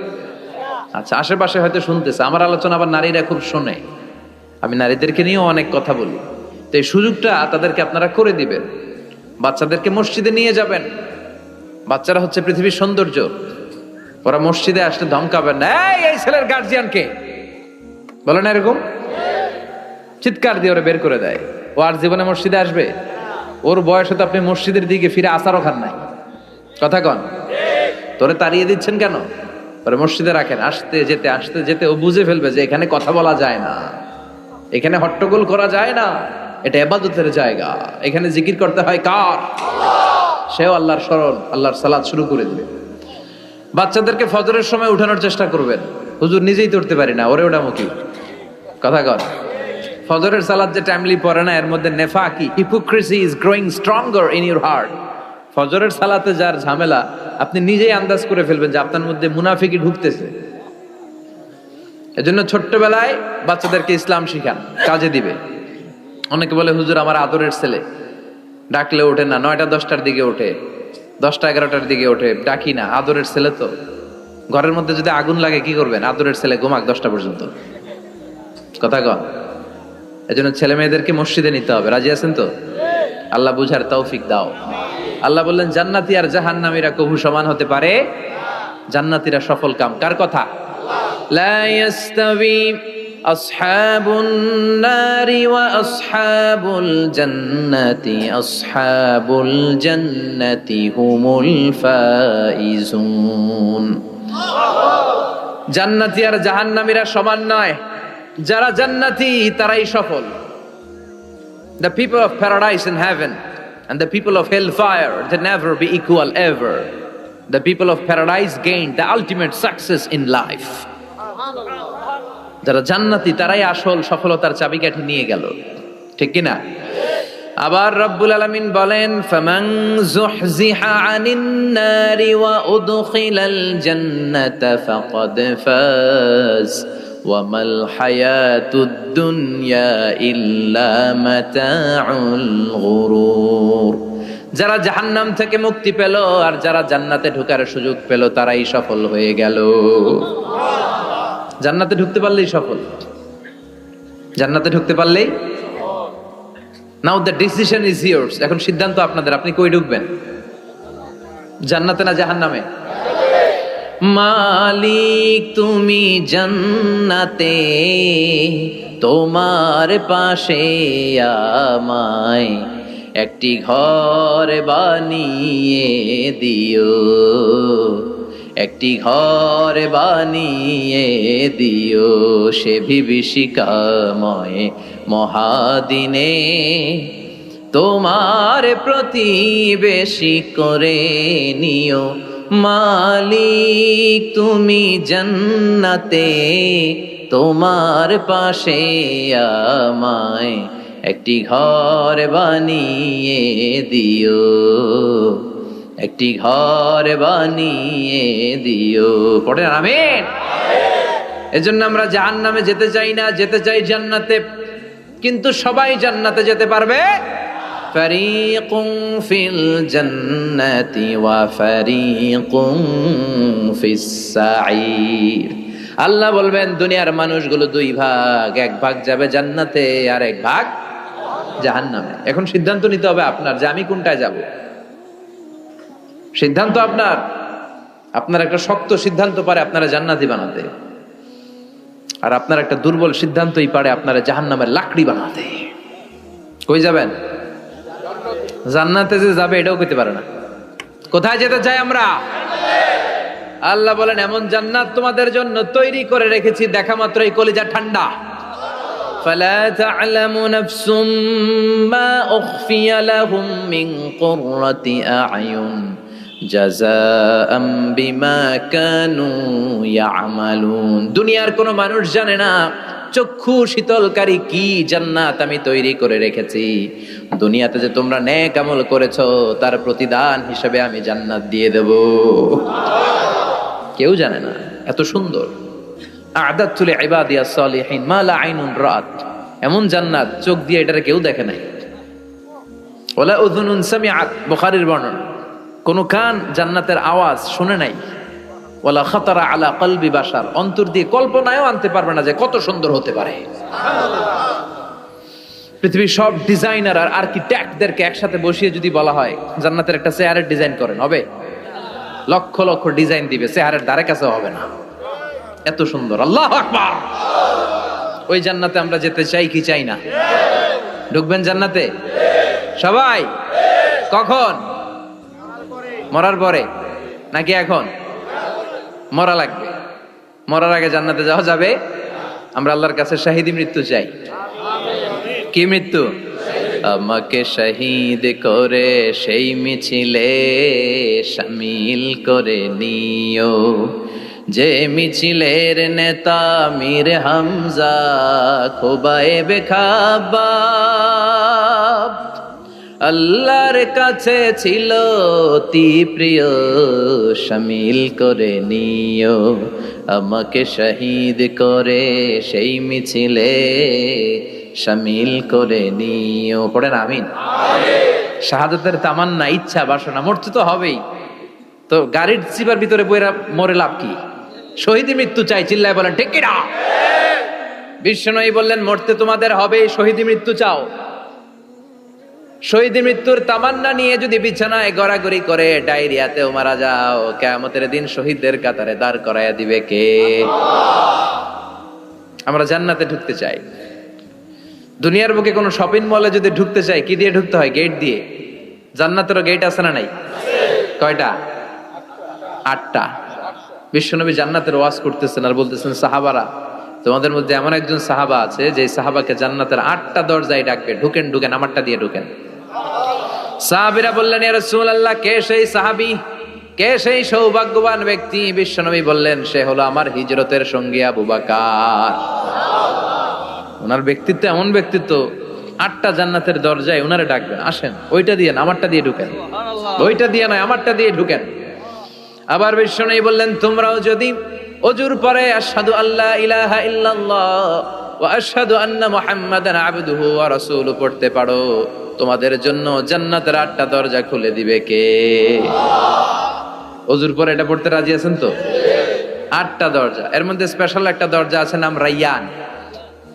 আচ্ছা, আশেপাশে হয়তো শুনতেছে। আমার আলোচনা আবার নারীরা খুব শোনে, আমি নারীদেরকে নিয়েও অনেক কথা বলি। তো এই সুযোগটা তাদেরকে আপনারা করে দিবেন। বাচ্চাদেরকে মসজিদে নিয়ে যাবেন। বাচ্চারা হচ্ছে পৃথিবীর সৌন্দর্য। ওরা মসজিদে আসলে ধমকাবেন না, এই ছেলের গার্জিয়ান কে, বলে না এরকম, চিৎকার দিয়ে ওরা বের করে দেয়। ও আর জীবনে মসজিদে আসবে? ওর বয়সে তো আপনি মসজিদের দিকে ফিরে আসারও খান নাই। কথা কন। তোরে তাড়িয়ে দিচ্ছেন কেন? ওরে মসজিদে রাখেন। আসতে যেতে ও বুঝে ফেলবে যে এখানে কথা বলা যায় না, এখানে হট্টগোল করা যায় না, এটা ইবাদতের জায়গা, এখানে জিকির করতে হয় কার? সেও আল্লাহর স্মরণ, আল্লাহর সালাত শুরু করে দিবে। বাচ্চাদেরকে ফজরের সময় উঠানোর চেষ্টা করবেন। হুজুর নিজেই তো উঠতে পারি না, ওরে ওঠামো কি? কথা কন। ফজরের সালাত যে টাইমলি পড়ে না, এর মধ্যে নেফাকি, hypocrisy is growing stronger in your heart. ফজরের সালাতে যার ঝামেলা, আপনি নিজেই আন্দাজ করে ফেলবেন যে আপনার মধ্যে মুনাফিকি ঢুকতেছে। এজন্য ছোট্টবেলায় বাচ্চাদেরকে ইসলাম শিখান, কাজে দিবে। অনেকে বলে হুজুর আমার আদরের ছেলে, ডাকলে ওঠে না, 9টা 10টার দিকে ওঠে, 10টা 11টার দিকে ওঠে, ডাকি না। আদরের ছেলে তো। ঘরের মধ্যে যদি আগুন লাগে কি করবেন? আদরের ছেলে ঘুমাক 10টা পর্যন্ত। কথা কন। এজন্য ছেলে মেয়েদেরকে মসজিদে নিতে হবে। রাজি আছেন তো? আল্লাহ বুঝার তৌফিক দাও। আল্লাহ বললেন জান্নাতি আর জাহান্নামীরা কবু সমান হতে পারে? জান্নাতীরা সফল কাম। কার কথা? লা ইয়াস্তাবি আসহাবুন নারি ওয়া আসহাবুল জান্নাতি আসহাবুল জান্নাতি হুমুল ফাইজুন। জান্নাতি আর জাহান্নামীরা সমান নয়, যারা জান্নাতি তারাই সফল। The people of paradise in heaven and the people of hellfire, they never be equal ever. The people of paradise gained the ultimate success in life. যারা জান্নাতি তারাই আসল সফলতার চাবিকাঠি নিয়ে গেল, ঠিক কি না? আবার রব্বুল আলামিন বলেন ফামান যুহজিহা আনিন নারি ওয়া উদখিলাল জান্নাতা ফাকাদ ফাজ ওয়া মাল হায়াতুদ দুনিয়া ইল্লা মাতাউল গুরুর। যারা জাহান্নাম থেকে মুক্তি পেল আর যারা জান্নাতে ঢোকার সুযোগ পেল তারাই সফল হয়ে গেল। জান্নাতে ঢুকতে পারলেই সফল, জান্নাতে ঢুকতে পারলেই। নাও দ্য ডিসিশন ইজ ইয়ার্স। এখন সিদ্ধান্ত আপনাদের, আপনি কই ঢুকবেন, জান্নাতে না জাহান্নামে? মালিক তুমি জান্নাতে, তোমার পাশে আমায় একটি ঘর বানিয়ে দিও, একটি ঘর বানিয়ে দিও সে বিভীষিকাময় মহাদিনে, তোমার প্রতিবেশী করে নিও। মালিক তুমি জান্নাতে, তোমার পাশে আমায় একটি ঘর বানিয়ে দিও, একটি ঘর বানিয়ে দিও। পড়েন আমিন। এজন্য আমরা জাহান্নামে যেতে চাই না, যেতে চাই জান্নাতে। কিন্তু সবাই জান্নাতে যেতে পারবে? ফারিকুম ফিল জান্নাতি ওয়া ফারিকুম ফিস সাঈর। আল্লাহ বলবেন দুনিয়ার মানুষগুলো দুই ভাগ, এক ভাগ যাবে জান্নাতে আর এক ভাগ জাহান্নামে। এখন সিদ্ধান্ত নিতে হবে আপনার যে আমি কোনটায় যাব। সিদ্ধান্ত আপনার। আপনার একটা শক্ত সিদ্ধান্ত পারে আপনারা জান্নাতি বানাতে, আর আপনার একটা দুর্বল সিদ্ধান্তই পারে আপনারা জাহান্নামের লাকড়ি বানাতে। কই যাবেন? জান্নাতে যে যাবে এটাও কইতে পারে না। কোথায় যেতে চাই আমরা? আল্লাহ বলেন এমন জান্নাত তোমাদের জন্য তৈরি করে রেখেছি, দেখা মাত্রই কলিজা ঠান্ডা। ফালা তা'লামু নাফসুম মা উখফিয়া লাহুম মিন কুররাতি আ'য়ুন জাযাআম বিমা কানু ইয়া'মালুন। দুনিয়ার কোনো মানুষ জানে না চক্ষু শীতলকারী কি জান্নাত আমি তৈরি করে রেখেছি। দুনিয়াতে যে তোমরা নেক আমল করেছো তার প্রতিদান হিসেবে আমি জান্নাত দিয়ে দেব। কেউ জানে না এত সুন্দর। আ'দাতু লিইবাদিয়াস সালিহিন মা লা আইনুন রাত। এমন জান্নাত চোখ দিয়ে এটারে কেউ দেখে নাই। ওয়ালা উযুনুন সামিআত, বুখারীর বর্ণনা। কোন কান জান্নাতের আওয়াজ শুনে নাই। ওয়ালা খাতারা আলা কলবি বাশার, অন্তর দিয়ে কল্পনায়ও আনতে পারবে না যে কত সুন্দর হতে পারে। পৃথিবীর সব ডিজাইনার আর আর্কিটেক্টদেরকে একসাথে বসিয়ে যদি বলা হয় জান্নাতের একটা চেয়ারের ডিজাইন করেন, হবে? লক্ষ লক্ষ ডিজাইন দিবে, চেয়ারের ধারে কাছে হবে না, এত সুন্দর। আল্লাহু আকবার। ওই জান্নাতে আমরা যেতে চাই কি চাই না? ঢুকবেন জান্নাতে সবাই? কখন? মরার পরে নাকি এখন? মরা লাগবে। মরার আগে জান্নাতে যাওয়া যাবে? আমরা আল্লাহর কাছে শাহিদি মৃত্যু চাই। কি মৃত্যু? আমাকে শহীদ করে সেই মিছিলে শামিল করে নিও, যে মিছিলের নেতা মীর হামজা খোবায়েবে খাব্বাব। আল্লাহর কাছে ছিল অতি প্রিয়, শামিল করে নিও আমাকে শহীদ করে সেই মিছিলে শামিল করে নিও। পড়েন আমিন। শাহাদাতের তামান্না, ইচ্ছা, বাসনা, মরতে তো হবেই, তো গাড়ির চিপার ভিতরে বইরা মরে লাভ কি? শহীদ মৃত্যু চাই, চিল্লায় বলেন ঠিক কিনা? বিশ্বনবী বললেন, মরতে তোমাদের হবে, শহীদি মৃত্যু চাও? শহীদি মৃত্যুর তামান্না নিয়ে যদি বিছানায় গড়াগড়ি করে ডায়রিয়াতেও মারা যাও, কিয়ামতের দিন শহীদদের কাতারে দাঁড় করাইয়া দিবে কে? আমরা জান্নাতে ঢুকতে চাই। দুনিয়ার বুকে কোনো শপিং মলে যদি ঢুকতে চাই, কি দিয়ে ঢুকতে হয়? গেট দিয়ে। জান্নাতেরও গেট আছে না নাই? কয়টা? 8টা। বিশ্বনবী জান্নাতের ওয়াজ করতেছেন আর বলতেছেন, সাহাবারা, তোমাদের মধ্যে এমন একজন সাহাবা আছে যে সাহাবাকে জান্নাতের 8টা দরজায় ডাকবে, ঢুকেন ঢুকেন, আমারটা দিয়ে ঢুকেন। সাহাবীরা বললেন, ইয়া রাসূলুল্লাহ, কে সেই সাহাবী, কে সেই সৌভাগ্যবান ব্যক্তি? বিশ্বনবী বললেন, সে হলো আমার হিজরতের সঙ্গী আবু বকর। ওনার ব্যক্তিত্ব এমন ব্যক্তিত্ব, 8টা জান্নাতের দরজায় ওনারে ডাকবেন, আসেন, ওইটা দিয়ে না, আমারটা দিয়ে ঢুকেন। ওইটা দিয়ে নয়, আমারটা দিয়ে ঢুকেন। আবার বিশ্বনবী বললেন, তোমরাও যদি ওযুর পরে আশহাদু আল্লা ইলাহা ইল্লাল্লাহ ওয়া আশহাদু আন্না মুহাম্মাদান আবদুহু ওয়া রাসূলুহু পড়তে পারো, তোমাদের জন্য জান্নাতের 8টা দরজা খুলে দিবে কে? ওযুর পরে এটা পড়তে রাজি আছেন তো? 8টা দরজা, এর মধ্যে স্পেশাল একটা দরজা আছে, নাম রায়্যান।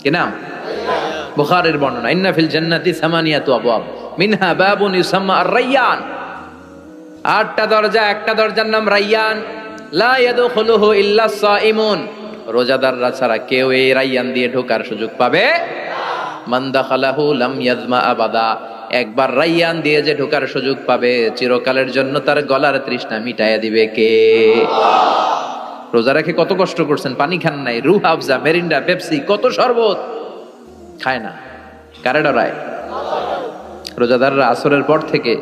কি নাম? বুখারীর বর্ণনা, ইন্না ফিল জান্নাতি সামানিয়াতু আবওয়াব মিনহা বাবুন ইউসাম্মা আর-রায়্যান। 8টা দরজা, একটা দরজার নাম রায়্যান। লা ইয়াদখুলুহু ইল্লা সাইমুন, রোজাদাররা ছাড়া কেউ এই রায়্যান দিয়ে ঢোকার সুযোগ পাবে? মান দাখালাহু লাম ইয়াজমা আবাদা, একবার রায়্যান দিয়ে যে ঢোকার সুযোগ পাবে, চিরকালের জন্য তার গলার তৃষ্ণা মিটাইয়া দিবে কে? রোজা রেখে কত কষ্ট করছেন, পানি খান নাই, রুহ আফজা, মেরিন্ডা, পেপসি, কত শরবত খায় না, কারে ডরায়? রোজাদাররা আসরের পর থেকে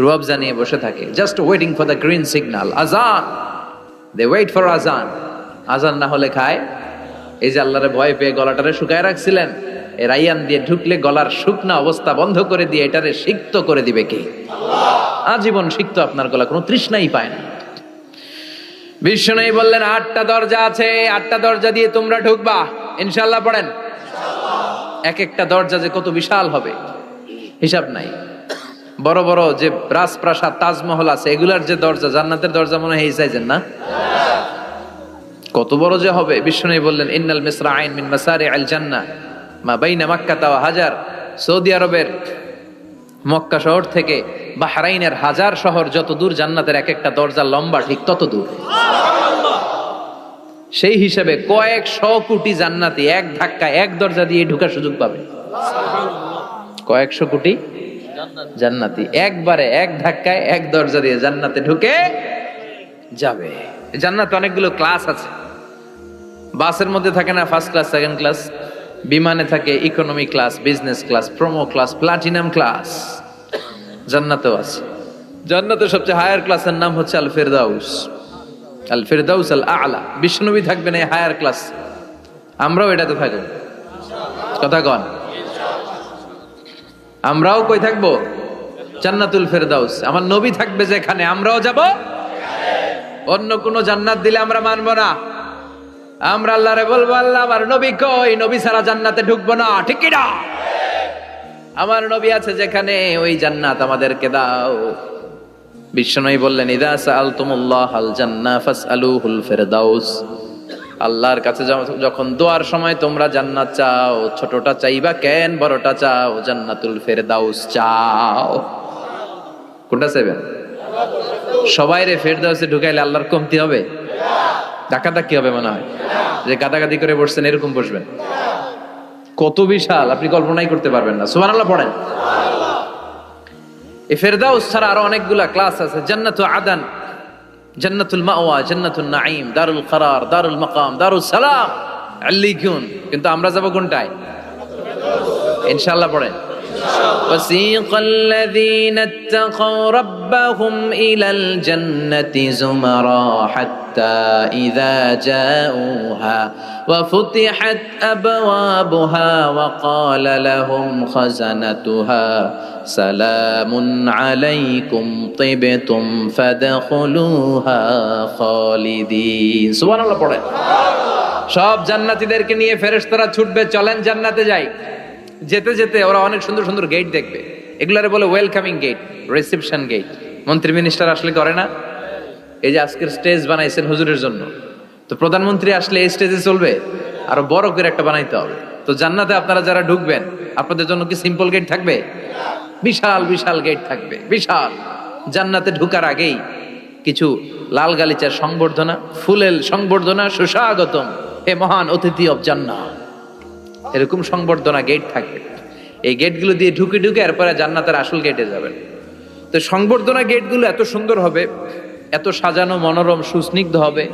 রুহ আফজা নিয়ে বসে থাকে, just waiting for the green signal, আজান। দে ওয়েট ফর আজান। আজান না হলে খায়? এই যে আল্লাহরে ভয় পেয়ে গলাটারে শুকায় রাখছিলেন, এই রায়্যান দিয়ে ঢুকলে গলার শুকনা অবস্থা বন্ধ করে দিয়ে এটারে সিক্ত করে দিবে কে? আল্লাহ। আজীবন সিক্ত, আপনার গলা কোনো তৃষ্ণাই পায় না। বিশ্বনবী বললেন, 8টা দরজা আছে, 8টা দরজা দিয়ে তোমরা ঢুকবা, ইনশাআল্লাহ। পড়েন। এক একটা দরজা যে কত বিশাল হবে, হিসাব নাই। বড় বড় যে রাজপ্রাসাদ, তাজমহল আছে, এগুলার যে দরজা, জান্নাতের দরজা মনে হয় এই সাইজের না? কত বড় যে হবে। বিশ্বনবী বললেন, ইন্নাল মিসরাইন মিন মাসারিআল জান্নাহ মা বাইনা মাক্কাহ ওয়া হাজার। সৌদি আরবের মক্কা শহর থেকে বাহরাইনের হাজার শহর যত দূর, জান্নাতের এক একটা দরজা লম্বা ঠিক তত দূর। সেই হিসাবে কয়েকশো কোটি জান্নাতি এক ধাক্কায় এক দরজা দিয়ে ঢোকার সুযোগ পাবে। কয়েকশো কোটি জান্নাতি একবারে এক ধাক্কায় এক দরজা দিয়ে জান্নাতে ঢুকে যাবে। জান্নাতে অনেকগুলো ক্লাস আছে। বাসের মধ্যে থাকে না ফার্স্ট ক্লাস, সেকেন্ড ক্লাস? বিমানে থাকে economy class, business class, promo class, platinum class. জান্নাতেও আছে। জান্নাতের সবচেয়ে হায়ার ক্লাসের নাম হচ্ছে আল ফিরদাউস। আল ফিরদাউস আল আলা। বিষ্ণুবী থাকবেন এই হায়ার ক্লাস, আমরাও এটাতে থাকবো। কথা কন, আমরাও কই থাকবো? জান্নাতুল ফিরদাউস। আমার নবী থাকবে যেখানে, আমরাও যাব। অন্য কোন জান্নাত দিলে আমরা মানবো না। আমরা আল্লাহরে বলবো, আল্লাহ আমার নবী কই, নবী ছাড়া জান্নাতে ঢুকবো না। ঠিক কি না? আমার নবী আছে যেখানে, ওই জান্নাত আমাদেরকে দাও। বিশ্বনবী বললেন, ইযা সাআলতুমুল্লাহ আল জান্নাহ ফাসআলুহুল ফিরদাউস। আল্লাহর কাছে যখন দোয়ার সময় তোমরা জান্নাত চাও, ছোটটা চাইবা কেন, বড়টা চাও, জান্নাতুল ফিরদাউস চাও। কোনটা চাইবেন? সবাইরে ফিরদাউসে ঢুকাইলে আল্লাহর কমতি হবে? ডাকাডাকি হবে মনে হয়, যে গাদাগাদি করে বসছেন এরকম বসবেন। কত বিশাল, আপনি কল্পনাই করতে পারবেন না। সুবহানাল্লাহ পড়েন। এই ফিরদাউস ছাড়া আরো অনেকগুলা ক্লাস আছে। জান্নাতুল আদান, জান্নাতুল মাওয়া, জান্নাতুল নাঈম, দারুল করার, দারুল মাকাম, দারুল সালাম, আল্লিকুন। কিন্তু আমরা যাব কোনটায়? ইনশাআল্লাহ পড়েন। وسيق الذين اتقوا ربهم إلى الجنة زمرا حتى إذا جاءوها وفتحت أبوابها وقال لهم خزنتها سلام عليكم طبتم فادخلوها خالدين। সুবহান আল্লাহ পড়েন। সব জান্নাতীদেরকে নিয়ে ফেরেশতারা ছুটবে, চলেন জান্নাতে যাই। যেতে যেতে ওরা অনেক সুন্দর সুন্দর গেট দেখবে। এগুলারে বলে ওয়েলকামিং গেট, রিসেপশন গেট। মন্ত্রী মিনিস্টার আসলে করে না? এই যে আজকের স্টেজ বানাইছেন হুজুরের জন্য, তো প্রধানমন্ত্রী আসলে এই স্টেজে চলবে? আরো বড় করে একটা বানাইতে হবে। তো জান্নাতে আপনারা যারা ঢুকবেন, আপনাদের জন্য কি সিম্পল গেট থাকবে? বিশাল বিশাল গেট থাকবে, বিশাল। জান্নাতে ঢুকার আগেই কিছু লাল গালিচার সংবর্ধনা, ফুলের সংবর্ধনা, সুস্বাগতম হে মহান অতিথি অব জান্নাত, এরকম সংবর্ধনা গেট থাকবে। এই গেটগুলো দিয়ে ঢুকে ঢুকে এরপরে জান্নাতের আসল গেটে যাবেন। তো সংবর্ধনা গেটগুলো এত সুন্দর হবে, এত সাজানো মনোরম সুস্নিগ্ধ হবে,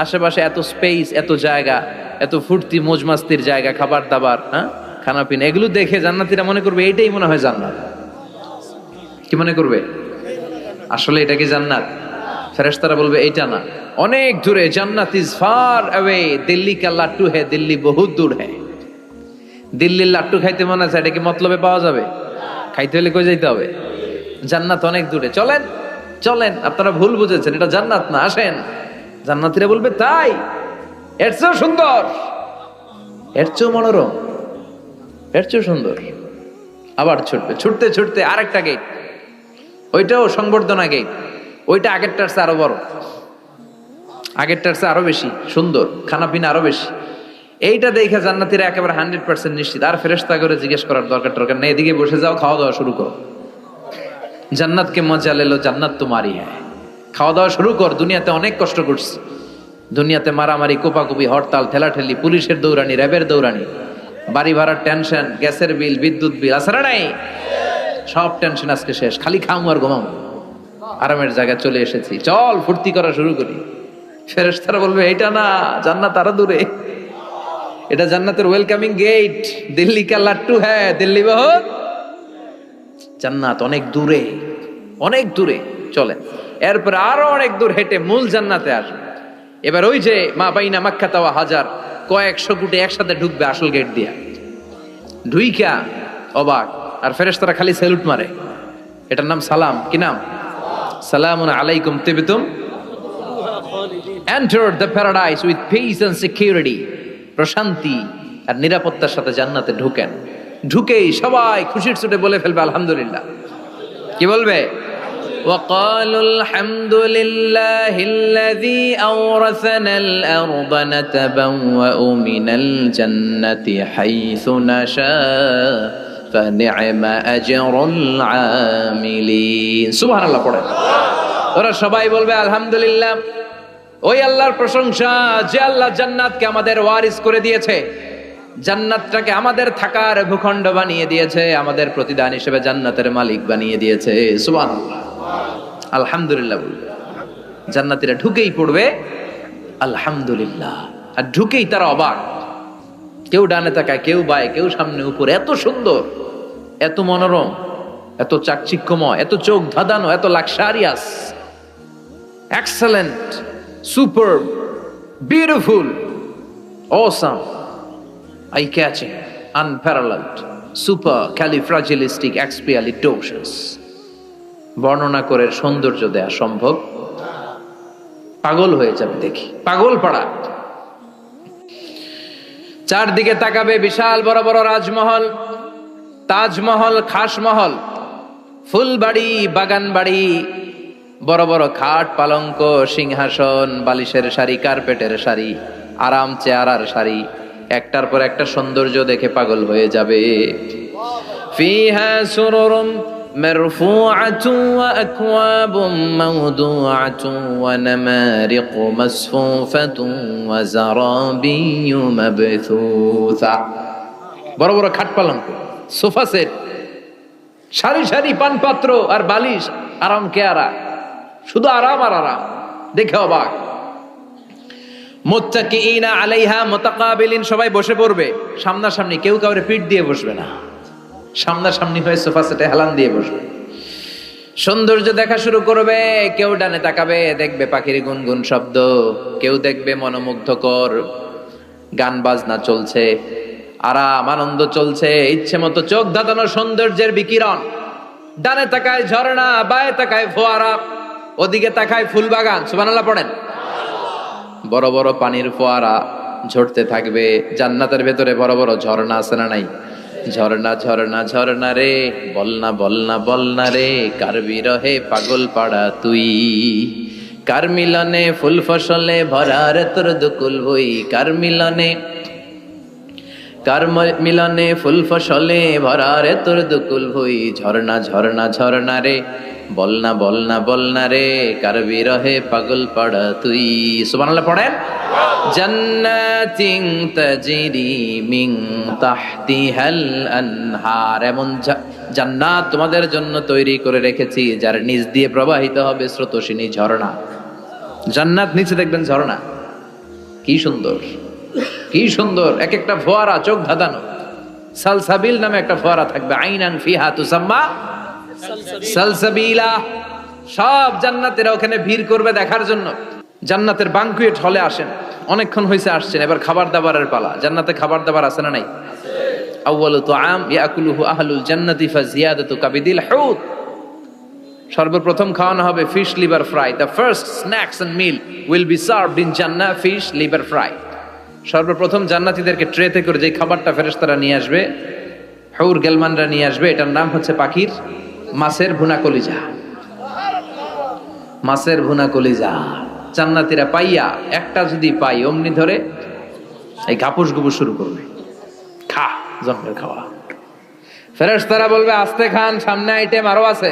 আশেপাশে এত স্পেস, এত জায়গা, এত ফুর্তি মজমাস্তির জায়গা, খাবার দাবার, হ্যাঁ, খানা পিনা, এগুলো দেখে জান্নাতীরা মনে করবে এইটাই মনে হয় জান্নাত। কি মনে করবে? আসলে এটা কি জান্নাত? ফেরেশতারা বলবে এইটা না, অনেক দূরে, জান্নাত ইজ ফার অ্যাওয়ে, দিল্লি কা লাট্টু হ্যায়, দিল্লি বহুত দূর হ্যায়। দিল্লির লাট্টু খাইতে মনে আছে, এটা কি মতলবে পাওয়া যাবে? খাইতে হলে কই যাইতে হবে? জান্নাত অনেক দূরে, চলেন চলেন, আপনারা ভুল বুঝেছেন, এটা জান্নাত না, আসেন। জান্নাতীরা বলবে তাই? এর চেয়েও সুন্দর, এর চেয়েও মনোরম, এর চেয়েও সুন্দর। আবার ছুটবে, ছুটতে ছুটতে আরেকটা গেট, ওইটাও সংবর্ধনা গেট, ওইটা আগেরটার চেয়ে আরো বড়, আগেরটার চেয়ে আরো বেশি সুন্দর, খানা পিনা আরো বেশি। এইটা দেখে জান্নাতীরা একেবারে 100% নিশ্চিত, আর ফেরেশতা করে জিজ্ঞেস করার দরকার নেই, এদিকে বসে যাও, খাওয়া দাওয়া শুরু করো। জান্নাতকে মজা লেলো, জান্নাত তোমারই হ্যায়, খাওয়া দাওয়া শুরু কর। দুনিয়াতে অনেক কষ্ট করছি, দুনিয়াতে মারামারি, কোপাকুপি, হরতাল, ঠেলাঠেলি, পুলিশের দৌড়ানি, র্যাবের দৌড়ানি, বাড়ি ভাড়ার টেনশন, গ্যাসের বিল, বিদ্যুৎ বিল, আসরা নাই, সব টেনশন আজকে শেষ, খালি খামু আর ঘুমামু, আরামের জায়গায় চলে এসেছি, চল ফুর্তি করা শুরু করি। ফেরেশতারা বলবে এইটা না, জান্নাত আরো দূরে, এটা জান্নাতের ওয়েলকামিং গেট, দিল্লি কা লাট্টু হ্যায়, দিল্লি বহুত, জান্নাত অনেক দূরে, অনেক দূরে, চলেন। এরপর আরো অনেক দূর হেঁটে মূল জান্নাতে আসবে। এবার ওই যে মা বাইনা মাক্কা তাওয়া হাজার, কয়েকশো কোটি একসাথে ঢুকবে আসল গেট দিয়া, ঢুইকা অবাক, আর ফেরেশতারা খালি স্যালুট মারে। এটার নাম সালাম। কি নাম? সালামুন আলাইকুম তিবতুম, enter the paradise with peace and security, প্রশান্তি আর নিরাপত্তার সাথে জান্নাতে ঢুকেন। ঢুকেই সবাই খুশির চোটে বলে ফেলবে আলহামদুলিল্লাহ। কি বলবে? وقالوا الحمد لله الذي أورثنا الأرض نتبوأ من الجنة حيث نشاء فنعم أجر العاملين। সুবহানাল্লাহ পড়ে ওরা সবাই বলবে আলহামদুলিল্লাহ, ওই আল্লাহর প্রশংসা যে আল্লাহ জান্নাতকে আমাদের ওয়ারিস করে দিয়েছে, জান্নাতটাকে আমাদের থাকার ভূখণ্ড বানিয়ে দিয়েছে, আমাদের প্রতিদান হিসেবে জান্নাতের মালিক বানিয়ে দিয়েছে। সুবহানাল্লাহ, আলহামদুলিল্লাহ বলবে। জান্নাতীরা ঢুকেই পড়বে আলহামদুলিল্লাহ, আর ঢুকেই তারা অবাক, কেউ ডানে তাকায়, কেউ বায়ে, কেউ সামনে উপরে, এত সুন্দর, এত মনোরম, এত চাকচিক্যময়, এত চোখ ধাঁধানো, এত luxurious, excellent, super, beautiful, awesome, eye catching, unparalleled, supercalifragilisticexpialidocious. বর্ণনা করে সৌন্দর্য দেয়া সম্ভব? পাগল হয়ে যাবে দেখি, পাগল পাড়া। চারদিকে তাকাবে, বিশাল বড় বড় রাজমহল, তাজমহল, খাসমহল, ফুলবাড়ি, বাগান বাড়ি, বড় বড় খাট, পালঙ্ক, সিংহাসন, বালিশের সারি, কার্পেটের সারি, আরাম চেয়ারার সারি, একটার পর একটা সৌন্দর্য দেখে পাগল হয়ে যাবে। ফিহা সুরুরুম মারফুআতুন ওয়া আকওয়াবুম মাওদুআতুন ওয়া নামারিকু মাসফুফাতুন ওয়া যারাবিয়্যু মাবথুসা। বড় বড় খাট পালঙ্ক, সোফা সেট, সারি সারি পানপাত্র আর বালিশ, আরাম কেয়ারা, শুধু আরাম আর আরাম, দেখে অবাক। মুত্তাকিইনা আলাইহা মুতাকাবিলিন, সবাই বসে পড়বে সামনাসামনি, কেউ কাউরে পিঠ দিয়ে বসবে না, সামনাসামনি হয়ে সোফা সেটে হেলান দিয়ে বসবে। সৌন্দর্য দেখা শুরু করবে, কেউ ডানে তাকাবে, দেখবে পাখির গুনগুন শব্দ, কেউ দেখবে মনোমুগ্ধকর গান বাজনা চলছে, আরাম আনন্দ চলছে, ইচ্ছে মতো চোখ ধাঁধানো সৌন্দর্যের বিকিরণ। ডানে তাকায় ঝর্ণা, বায়ে তাকায় ফোয়ারা, ওদিকে তাকায় ফুল বাগান। সুবহানাল্লাহ পড়েন। বড় বড় পানির ফোয়ারা ঝরতে থাকবে। জান্নাতের ভেতরে বড় বড় ঝর্ণা আছে না নাই? ঝর্ণা ঝর্ণা ঝর্ণা রে, বলনা বলনা বলনা রে, কার বিরহে পাগল পাড়া তুই, কার মিলনে ফুল ফসলে ভরা রে তোর দুকুল বই, কার মিলনে কার মিলনে ফুল ফসলে ভরা রে তোর দুকুল ভুই, ঝর্ণা ঝর্ণা ঝর্ণা রে বলনা বলনা বলনা রে, কার বিরহে পাগল পাড়া তুই। সুবহানাল্লাহ পড়েন। জান্নাতিন তাজরি মিন তাহতিহাল আনহার, এমন জান্নাত তোমাদের জন্য তৈরি করে রেখেছি যার নিচ দিয়ে প্রবাহিত হবে স্রোতস্বিনী ঝর্ণা। জান্নাত নিচে দেখবেন ঝর্ণা, কি সুন্দর কি সুন্দর, এক একটা ফোয়ারা চোখ ধাঁধানো। সালসাবিল নামে একটা ফোয়ারা থাকবে, আইনান ফিহা তুসাম্মা সালসাবিলা। সব জান্নাতীরা ওখানে ভিড় করবে দেখার জন্য। জান্নাতের বানকুয়েট হলে আসেন, অনেকক্ষণ হয়েছে আসছেন, এবার খাবার দাবারের পালা। জান্নাতে খাবার দাবার আছে না নাই? আউয়ালু তুআম ইয়াকুলুহু আহলুল জান্নাতি ফাজিয়াদাতু কাবিদিল হুত। সর্বপ্রথম খাওয়ানো হবে fish liver fry. The first snacks and meal will be served in জান্নাহ, ফিশ লিভার ফ্রাই। সর্বপ্রথম জান্নাতীদেরকে ট্রেতে করে যে খাবারটা ফেরেশতারা নিয়ে আসবে, হুর গেলমানরা নিয়ে আসবে, এটার নাম হচ্ছে পাখির মাছের ভুনা কলিজা। মাছের ভুনা কলিজা জান্নাতীরা পাইয়া একটা যদি পাই অমনি ধরে এই ঘাপুস গুপুস শুরু করবে, খা জন্মের খাওয়া। ফেরেশতারা বলবে আস্তে খান, সামনে আইটেম আরো আছে,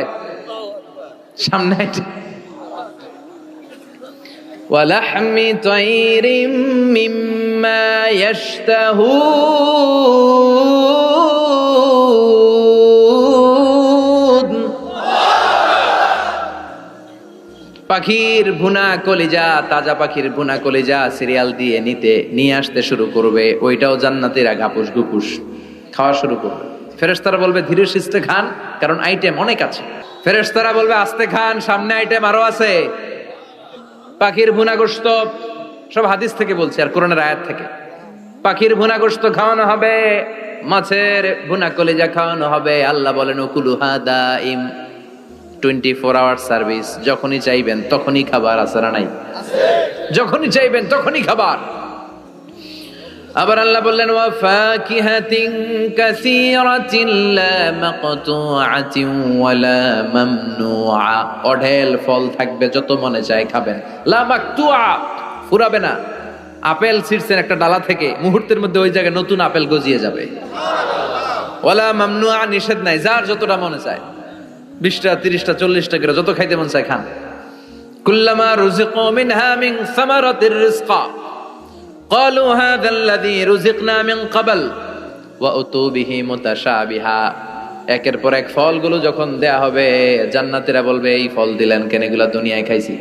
সামনে আইটেম। ওয়ালাহমি তাইরিম মিম্মা ইয়াশতাহুন, পাখির ভুনা কলিজা, তাজা পাখির ভুনা কলিজা সিরিয়াল দিয়ে নিয়ে আসতে শুরু করবে। ওইটাও জান্নাতীরা ঘাপুস গুপুস খাওয়া শুরু করবে। ফেরেশতারা বলবে ধীরে সুস্থে খান, কারণ আইটেম অনেক আছে। ফেরেশতারা বলবে আস্তে খান, সামনে আইটেম আরো আছে। পাখির ভুনা গোশত, সব হাদিস থেকে বলছি আর কোরআনের আয়াত থেকে। পাখির ভুনা গোশত খাওয়ানো হবে, মাছের ভুনা কলিজা খাওয়ানো হবে। আল্লাহ বলেন উকুলুহা দাইম, 24 আওয়ার সার্ভিস, যখনই চাইবেন তখনই খাবার। আছে না নাই? যখনই চাইবেন তখনই খাবার। আবার আল্লাহ বললেন ওয়া ফাকিহাতিন কাসীরাতিন লা মাকতুআতিন ওয়ালা মামনুআ, অঢেল ফল থাকবে, যত মনে চায় খাবেন। লা মাকতুআ, ফুরাবে না। আপেল ছিঁড়ছেন একটা ডালা থেকে, মুহূর্তের মধ্যে ওই জায়গায় নতুন আপেল গজিয়ে যাবে। ওয়ালা মামনুআ, নিষেধ নাই, যার যতটা মনে চায় 20টা 30টা 40টা করে যত খাইতে মন চায় খান। কুল্লামা রুজিকু মিনহা মিন সামারাতির রিজকা ক্বালু হাযাল্লাযী রুজিকনা মিন ক্বাবল ওয়া উতু বিহি মুতাশাবিহা। একের পর এক ফলগুলো যখন দেয়া হবে, জান্নাতীরা বলবে এই ফল দিলেন কেন, এগুলা দুনিয়ায় খাইছি।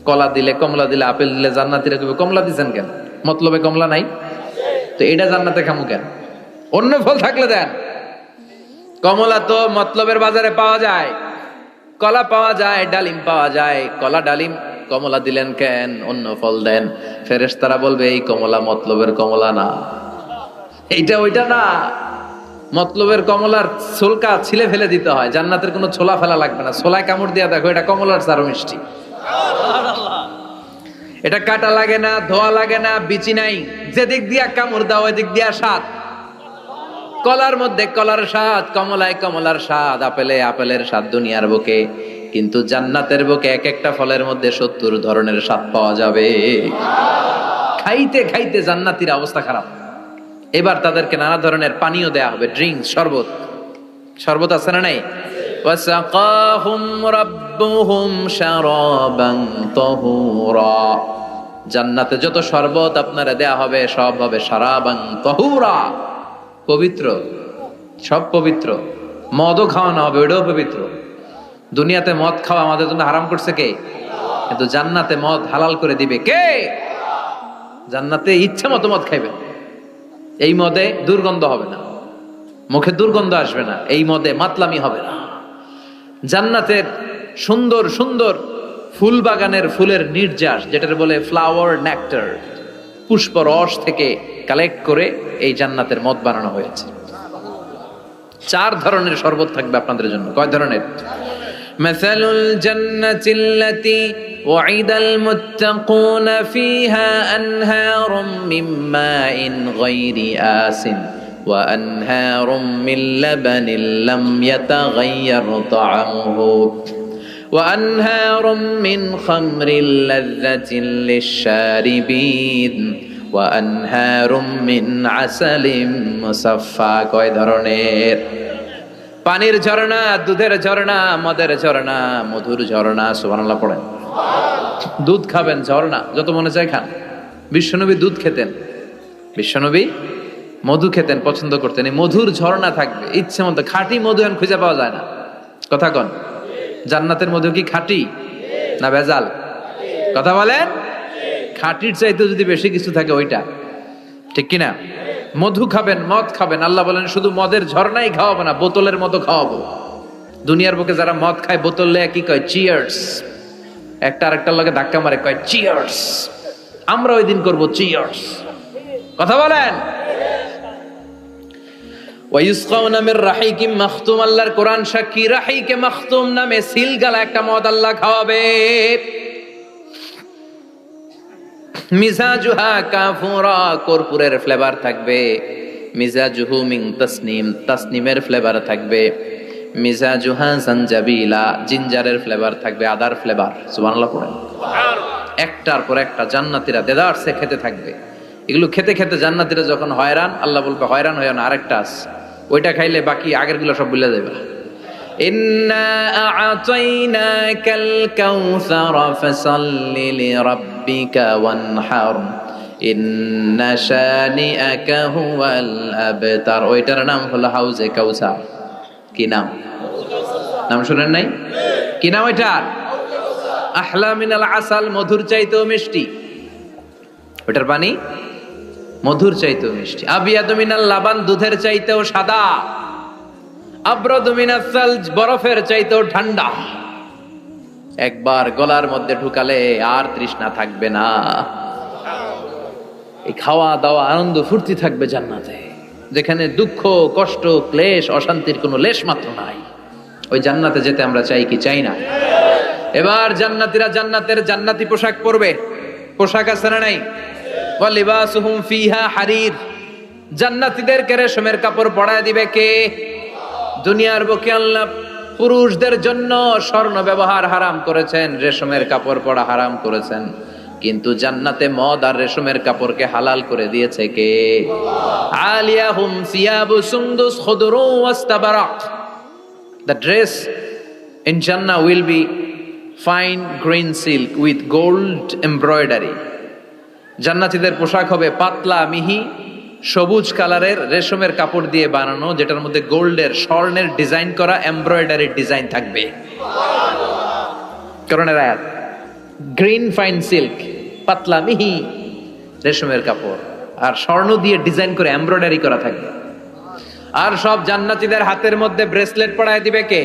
কলা দিলে, কমলা দিলে, আপেল দিলে জান্নাতীরা কইবে কমলা দিবেন কেন, মতলবে কমলা নাই তো এটা জান্নাতে খামু কেন, অন্য ফল থাকলে দেন। কমলা তো মতলবের বাজারে পাওয়া যায়, কলা পাওয়া যায়, ডালিম পাওয়া যায়, কলা ডালিম কমলা দিলেন কেন, অন্য ফল দেন। ফেরেশতারা বলবে এই কমলা মতলবের কমলা না, এইটা ওইটা না। মতলবের কমলার ছোলকা ছিলে ফেলে দিতে হয়, জান্নাতের কোনো ছোলা ফেলা লাগবে না। ছোলায় কামড় দিয়া দেখো, এটা কমলার চারো মিষ্টি। এটা কাটা লাগে না, ধোয়া লাগে না, বিচি নাই, যেদিক দিয়া কামড় দাও এদিক দিয়া স্বাদ। কলার মধ্যে কলার স্বাদ, কমলায় কমলার স্বাদ, আপেলে আপেলের স্বাদ দুনিয়ার বুকে, কিন্তু জান্নাতের বুকে এক একটা ফলের মধ্যে 70 ধরনের স্বাদ পাওয়া যাবে। খাইতে খাইতে জান্নাতীর অবস্থা খারাপ। এবার তাদেরকে নানা ধরনের পানীয় দেয়া হবে, ড্রিঙ্কস, শরবত। শরবত আছে না নাই? ওয়াসাকাহুম রাব্বুহুম শারাবান তাহুরা, জান্নাতে যত শরবত আপনারা দেয়া হবে সব হবে শারাবান তাহুরা, পবিত্র, সব পবিত্র। মদও খাওয়ানো হবে, ওটাও পবিত্র। দুনিয়াতে মদ খাওয়া আমাদের জন্য হারাম করছে কে? কিন্তু জান্নাতে মদ হালাল করে দিবে কে? জান্নাতে ইচ্ছা মতো মদ খাইবে। এই মদে দুর্গন্ধ হবে না, মুখে দুর্গন্ধ আসবে না, এই মদে মাতলামি হবে না। জান্নাতের সুন্দর সুন্দর ফুল বাগানের ফুলের নির্যাস, যেটার বলে ফ্লাওয়ার নেক্টার, পুষ্প রস থেকে কালেক্ট করে এই জান্নাতের মদ বানানো হয়েছে। 4 ধরনের শরবত থাকবে আপনাদের জন্য। কয় ধরনের? মাসালুল জান্নাতিল্লাতী ওয়াইদাল মুত্তাকুনা ফিহা আনহারুম মিন মাইন গায়রি আসিন ওয়া আনহারুম মিন লাবানিন লাম ইয়াতাগায়্যার তা'আমুহু ওয়া আনহারুম মিন খামরিল লাযযাতিন লিশ-শারিবিন ওয়া আনহারুম মিন আসালিম মুসাফফা। কয় ধরনের? পানির ঝর্ণা, দুধের ঝর্ণা, মদের ঝর্ণা, মধুর ঝর্ণা। সুবহানাল্লাহ পড়েন। দুধ খাবেন, ঝর্ণা যত মনে চায় খান। বিশ্বনবী দুধ খেতেন, বিশ্বনবী মধু খেতেন, পছন্দ করতেন। এই মধুর ঝর্ণা থাকবে ইচ্ছে মতো। খাঁটি মধু এখন খুঁজে পাওয়া যায় না। কথা কন, জান্নাতের মধু কি খাঁটি না ভেজাল? কথা বলেন। খাঁটির চাইতে যদি বেশি কিছু থাকে ওইটা, ঠিক কিনা? মধু খাবেন, মদ খাবেন। আল্লাহ বলেন শুধু মদের ঝর্ণাই খাওয়াবো না, বোতলের মতো খাওয়াবো। দুনিয়ার বুকে যারা মদ খায় বোতল লেয়া কি কয়? চিয়ার্স। একটা আরেকটার লগে ধাক্কা মারে, কয় চিয়ার্স। আমরা ওই দিন করবো চিয়ার্স। কথা বলেন। ওয়ায়ুসকাউনা মির রাহিকিম মাখতুম। আল্লাহর কোরআন সাক্ষী, রাহিকে মাখতুম নামে সিলগালা একটা মদ আল্লাহ খাওয়াবে। মিজাজুহা কাফুরা, কর্পূরের ফ্লেভার থাকবে। মিজাজুহু মিন তাসনিম, তাসনিমের ফ্লেভার থাকবে। মিজাজুহা জানজাবিলা, জিঞ্জারের ফ্লেভার থাকবে, আদার ফ্লেভার। সুবহানাল্লাহ পড়েন। একটার পর একটা জান্নাতীরা দেদারসে খেতে থাকবে। এগুলো খেতে খেতে জান্নাতীরা যখন হয়রান, আল্লাহ বলবে হয়রান হয়ে না, আরেকটা আছে, ওইটা খাইলে বাকি আগের গুলো সব ভুলে যাবে। ইন্না আ'তাইনাকাল কাউসার ফাসাল্লি লিরাব্বিকা ওয়ানহার ইন্না শানিআকা হুয়াল আবতার। ওইটার নাম হলো হাউজে কাউসার। কি নাম? নাম শুনেন নাই? কি নাম ওইটার? আহলা মিনাল আসাল, মধুর চাইতেও মিষ্টি। ওইটার পানি মধুর চাইতেও মিষ্টি। আবিয়াদু মিনাল লাবান, দুধের চাইতেও সাদা। আবরাদু মিনাস সালজ, বরফের চাইতেও ঠান্ডা। একবার গলার মধ্যে ঢুকালে আর তৃষ্ণা থাকবে না। এই খাওয়া দাওয়া আনন্দ ফুর্তি থাকবে জান্নাতে, যেখানে দুঃখ কষ্ট ক্লেশ অশান্তির কোনো লেশ মাত্র নাই। ওই জান্নাতে যেতে আমরা চাই কি চাই না? এবার জান্নাতীরা জান্নাতের জান্নাতি পোশাক পরবে। পোশাক আছে না নাই? ওয়া লিবাসুহুম ফিহা হারির। জান্নাতীদেরকে রেশমের কাপড় পরায় দিবে কে? দুনিয়ার বুকে আল্লাহ পুরুষদের জন্য স্বর্ণ ব্যবহার হারাম করেছেন, রেশমের কাপড় পরা হারাম করেছেন, কিন্তু জান্নাতে মদ আর রেশমের কাপড়কে হালাল করে দিয়েছে কে? আলিয়াহুম সিয়াবু সুন্দুস খুদরু ওয়াস্তাবারাক। The dress in Jannah will be fine green silk with gold embroidery. জান্নাতীদের পোশাক হবে পাতলা মিহি সবুজ কালারের রেশমের কাপড় দিয়ে বানানো, যেটার মধ্যে গোল্ডের স্বর্ণের ডিজাইন করা এমব্রয়ডারি ডিজাইন থাকবে। করোনার আয়াত, গ্রিন ফাইন সিল্ক, পাতলা মিহি রেশমের কাপড় আর স্বর্ণ দিয়ে ডিজাইন করে এমব্রয়ডারি করা থাকবে। আর সব জান্নাতীদের হাতের মধ্যে ব্রেসলেট পরায় দিবে কে?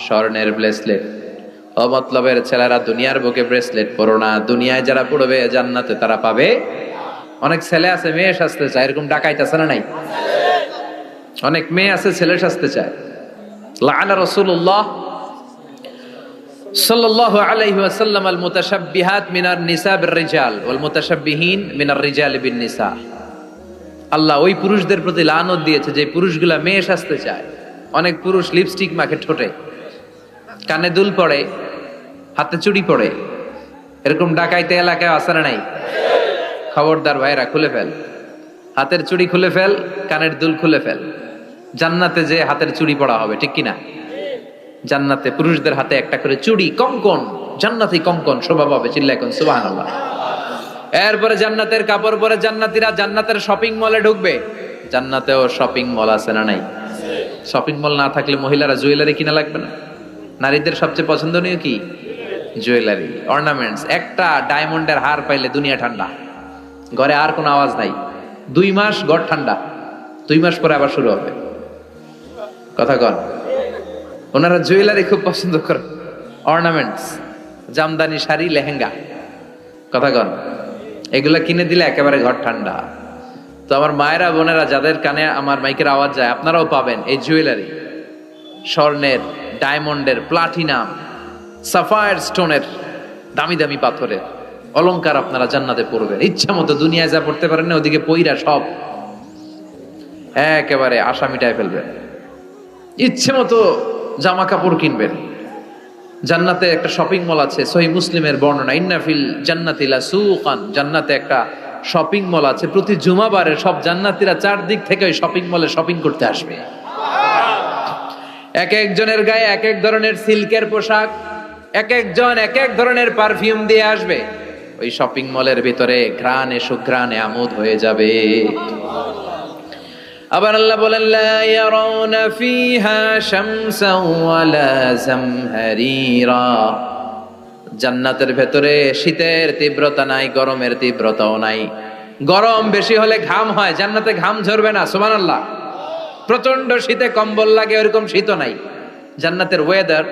স্বর্ণের ব্রেসলেট। ও মতলবের ছেলেরা দুনিয়ার বুকে ব্রেসলেট পরো না, দুনিয়ায় যারা পড়বে জান্নাতে তারা পাবে। অনেক ছেলে আছে মেয়ে সাজতে চায়, এরকম ডাকাইতেছে না নাই? অনেক মেয়ে আছে ছেলে সাজতে চায়। লাআনা রাসূলুল্লাহ সাল্লাল্লাহু আলাইহি ওয়াসাল্লাম আল মুতাশাব্বিহাত মিনার নিসা বির রিজাল ওয়াল মুতাশাব্বিহিন মিনার রিজাল বিন নিসা। আল্লাহ ওই পুরুষদের প্রতি লানত দিয়েছে যে পুরুষগুলা মেয়ে সাজতে চায়। অনেক পুরুষ লিপস্টিক মাখে ঠোঁটে, কানে দুল পড়ে, হাতে চুড়ি পড়ে। এরকম ডাকাইতে এলাকায় আছে না নাই? খবরদার ভাইরা, খুলে ফেল, হাতের চুড়ি খুলে ফেল, কানের দুল খুলে ফেল। জান্নাতে যে হাতের চুড়ি পড়া হবে, ঠিক কিনা? জান্নাতে পুরুষদের হাতে একটা করে চুড়ি, কঙ্কন, জান্নাতি কঙ্কন শোভা পাবে। চিল্লা এখন সুবহানাল্লাহ। এরপরে জান্নাতের কাপড় পরে জান্নাতীরা জান্নাতের শপিং মলে ঢুকবে। জান্নাতেও শপিং মল আছে না নাই? শপিং মল না থাকলে মহিলারা জুয়েলারি কিনা লাগবে না? নারীদের সবচেয়ে পছন্দনীয় কি? Jewellery, ornaments. একটা ডায়মন্ডের হার পাইলে দুনিয়া ঠান্ডা, ঘরে আর কোনো আওয়াজ নাই। 2 মাস ঘর ঠান্ডা, 2 মাস পরে আবার শুরু হবে। কথা কন। ওনারা জুয়েলারি খুব পছন্দ করে, অর্নামেন্টস, জামদানি শাড়ি, লেহেঙ্গা। কথা কন। এগুলা কিনে দিলে একেবারে ঘর ঠান্ডা। তো আমার মায়েরা বোনেরা যাদের কানে আমার মাইকের আওয়াজ যায়, আপনারাও পাবেন এই জুয়েলারি, স্বর্ণের, ডায়মন্ডের, প্লাটিনাম, সাফায়ার স্টোনের, দামি দামি পাথরের অলংকার আপনারা জান্নাতে পড়বেন। ইচ্ছা মতো দুনিয়ায় যা পড়তে পারেন না, ওদিকে পইরা সব একেবারে আশা মিটায় ফেলবেন। ইচ্ছে মতো জামা কাপড় কিনবেন। জান্নাতে একটা শপিং মল আছে, সহিহ মুসলিমের বর্ণনা, ইন্না ফিল জান্নাতি লাসুকান। জান্নাতে একটা শপিং মল আছে, প্রতি জুমাবারে সব জান্নাতীরা চারদিক থেকে ওই শপিং মলে শপিং করতে আসবে। এক একজনের গায়ে এক এক ধরনের সিল্কের পোশাক, এক একজন এক এক ধরনের পারফিউম দিয়ে আসবে। ওই শপিং মলের ভিতরে ঘ্রাণে সুঘ্রাণে আমোদ হয়ে যাবে। আবার আল্লাহ বলেন, লা ইয়ারাউনা ফিহা শামসান ওয়ালা জামহারিরা। জান্নাতের ভেতরে শীতের তীব্রতা নাই, গরমের তীব্রতাও নাই। গরম বেশি হলে ঘাম হয়, জান্নাতে ঘাম ঝরবে না। সুবহানাল্লাহ। প্রচন্ড শীতে কম্বল লাগে, ওরকম শীতও নাই। জান্নাতের ওয়েদার,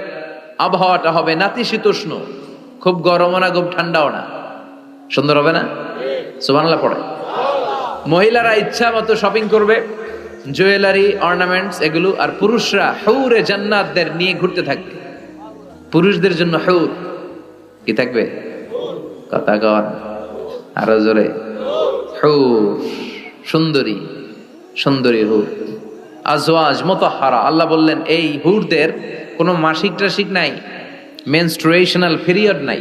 আবহাওয়াটা হবে নাতিশীতোষ্ণ, খুব গরমও না খুব ঠান্ডাও না। সুন্দর হবে না? সুবহানাল্লাহ পড়ে। মহিলারা ইচ্ছা মতো শপিং করবে, জুয়েলারি, অর্নামেন্টস এগুলো। আর পুরুষরা হুরে জান্নাতদের নিয়ে ঘুরতে থাকবে। পুরুষদের জন্য হুর কি থাকবে? কথা কন আরো জোরে। হুর, সুন্দরী সুন্দরী হুর। আজওয়াজ মুতাহহারা। আল্লাহ বললেন এই হুরদের কোনো মাসিক টাসিক নাই, মেনস্ট্রুয়েশনাল পিরিয়ড নাই,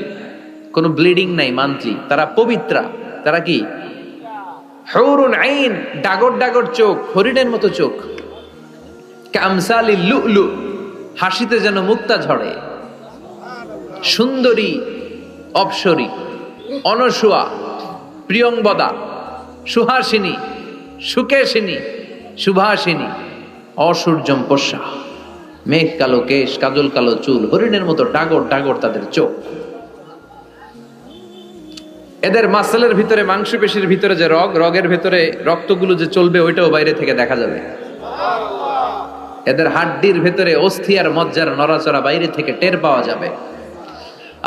কোনো ব্লিডিং নাই মান্থলি। তারা পবিত্রা। তারা কি? হুরুন আইন, ডাগর ডাগর চোখ, হরিণের মতো চোখ। কামসালি লুলু, হাসিতে যেন মুক্তা ঝরে। সুন্দরী, অপসরী, অনসুয়া, প্রিয়ংবদা, সুহাসিনী, সুকেশিনী, সুভাষিনী, অসূর্যম পশ্যা। মেঘ কালো কেশ, কাজল কালো চুল, হরিণের মতো ডাগর ডাগর তাদের চোখ। এদের মাসলের ভিতরে, মাংসপেশির ভিতরে যে রগের ভিতরে রক্তগুলো যে চলবে ওইটাও বাইরে থেকে দেখা যাবে। এদের হাড্ডির ভিতরে অস্থি আর মজ্জার নড়াচড়া বাইরে থেকে টের পাওয়া যাবে।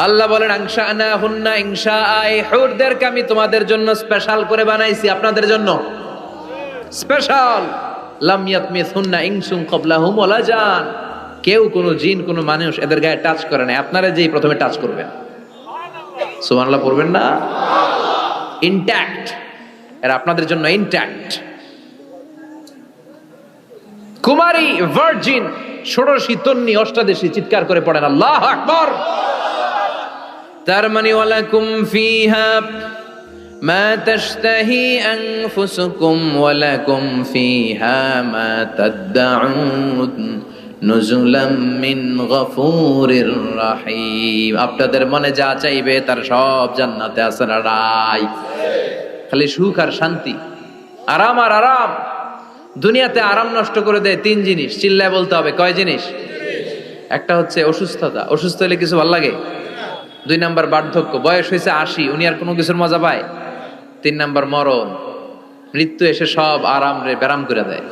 আল্লাহ বলেন, আনশানা হুন্না ইনশাআ। হুরদেরকে আমি তোমাদের জন্য স্পেশাল করে বানাইছি, আপনাদের জন্য স্পেশাল। লাম ইয়াতমিসহুন্না ইনসুন ক্বাবলাহুম ওয়ালা জান। কেউ কোনো জিন কোনো মানুষ এদের গায়ে টাচ করে না, আপনারা যেই প্রথমে টাচ করবেন। সুবহানাল্লাহ পড়বেন না? ইনট্যাক্ট, এরা আপনাদের জন্য ইনট্যাক্ট। কুমারী, ভার্জিন, ষোড়শী, তন্নি, অষ্টাদশী। চিৎকার করে পড়েন আল্লাহু আকবার। তার মানে ওয়ালাকুম ফিহা মা তাশতাহি আনফুসুকুম ওয়ালাকুম ফিহা মা তাদউন নুজুলাম মিন গফুরির রহিম। আপনাদের মনে যা চাইবে তার সব জান্নাতে আছে না নাই? খালি সুখ আর শান্তি, আরাম আর আরাম। দুনিয়াতে আরাম নষ্ট করে দেয় তিন জিনিস, চিল্লায় বলতে হবে। কয় জিনিস? একটা হচ্ছে অসুস্থতা, অসুস্থ হলে কিছু ভালো লাগে। 2 নাম্বার বার্ধক্য, বয়স হয়েছে 80, উনি আর কোনো কিছুর মজা পায়। 3 নাম্বার মরণ, মৃত্যু এসে সব আরাম রে ব্যারাম করে দেয়।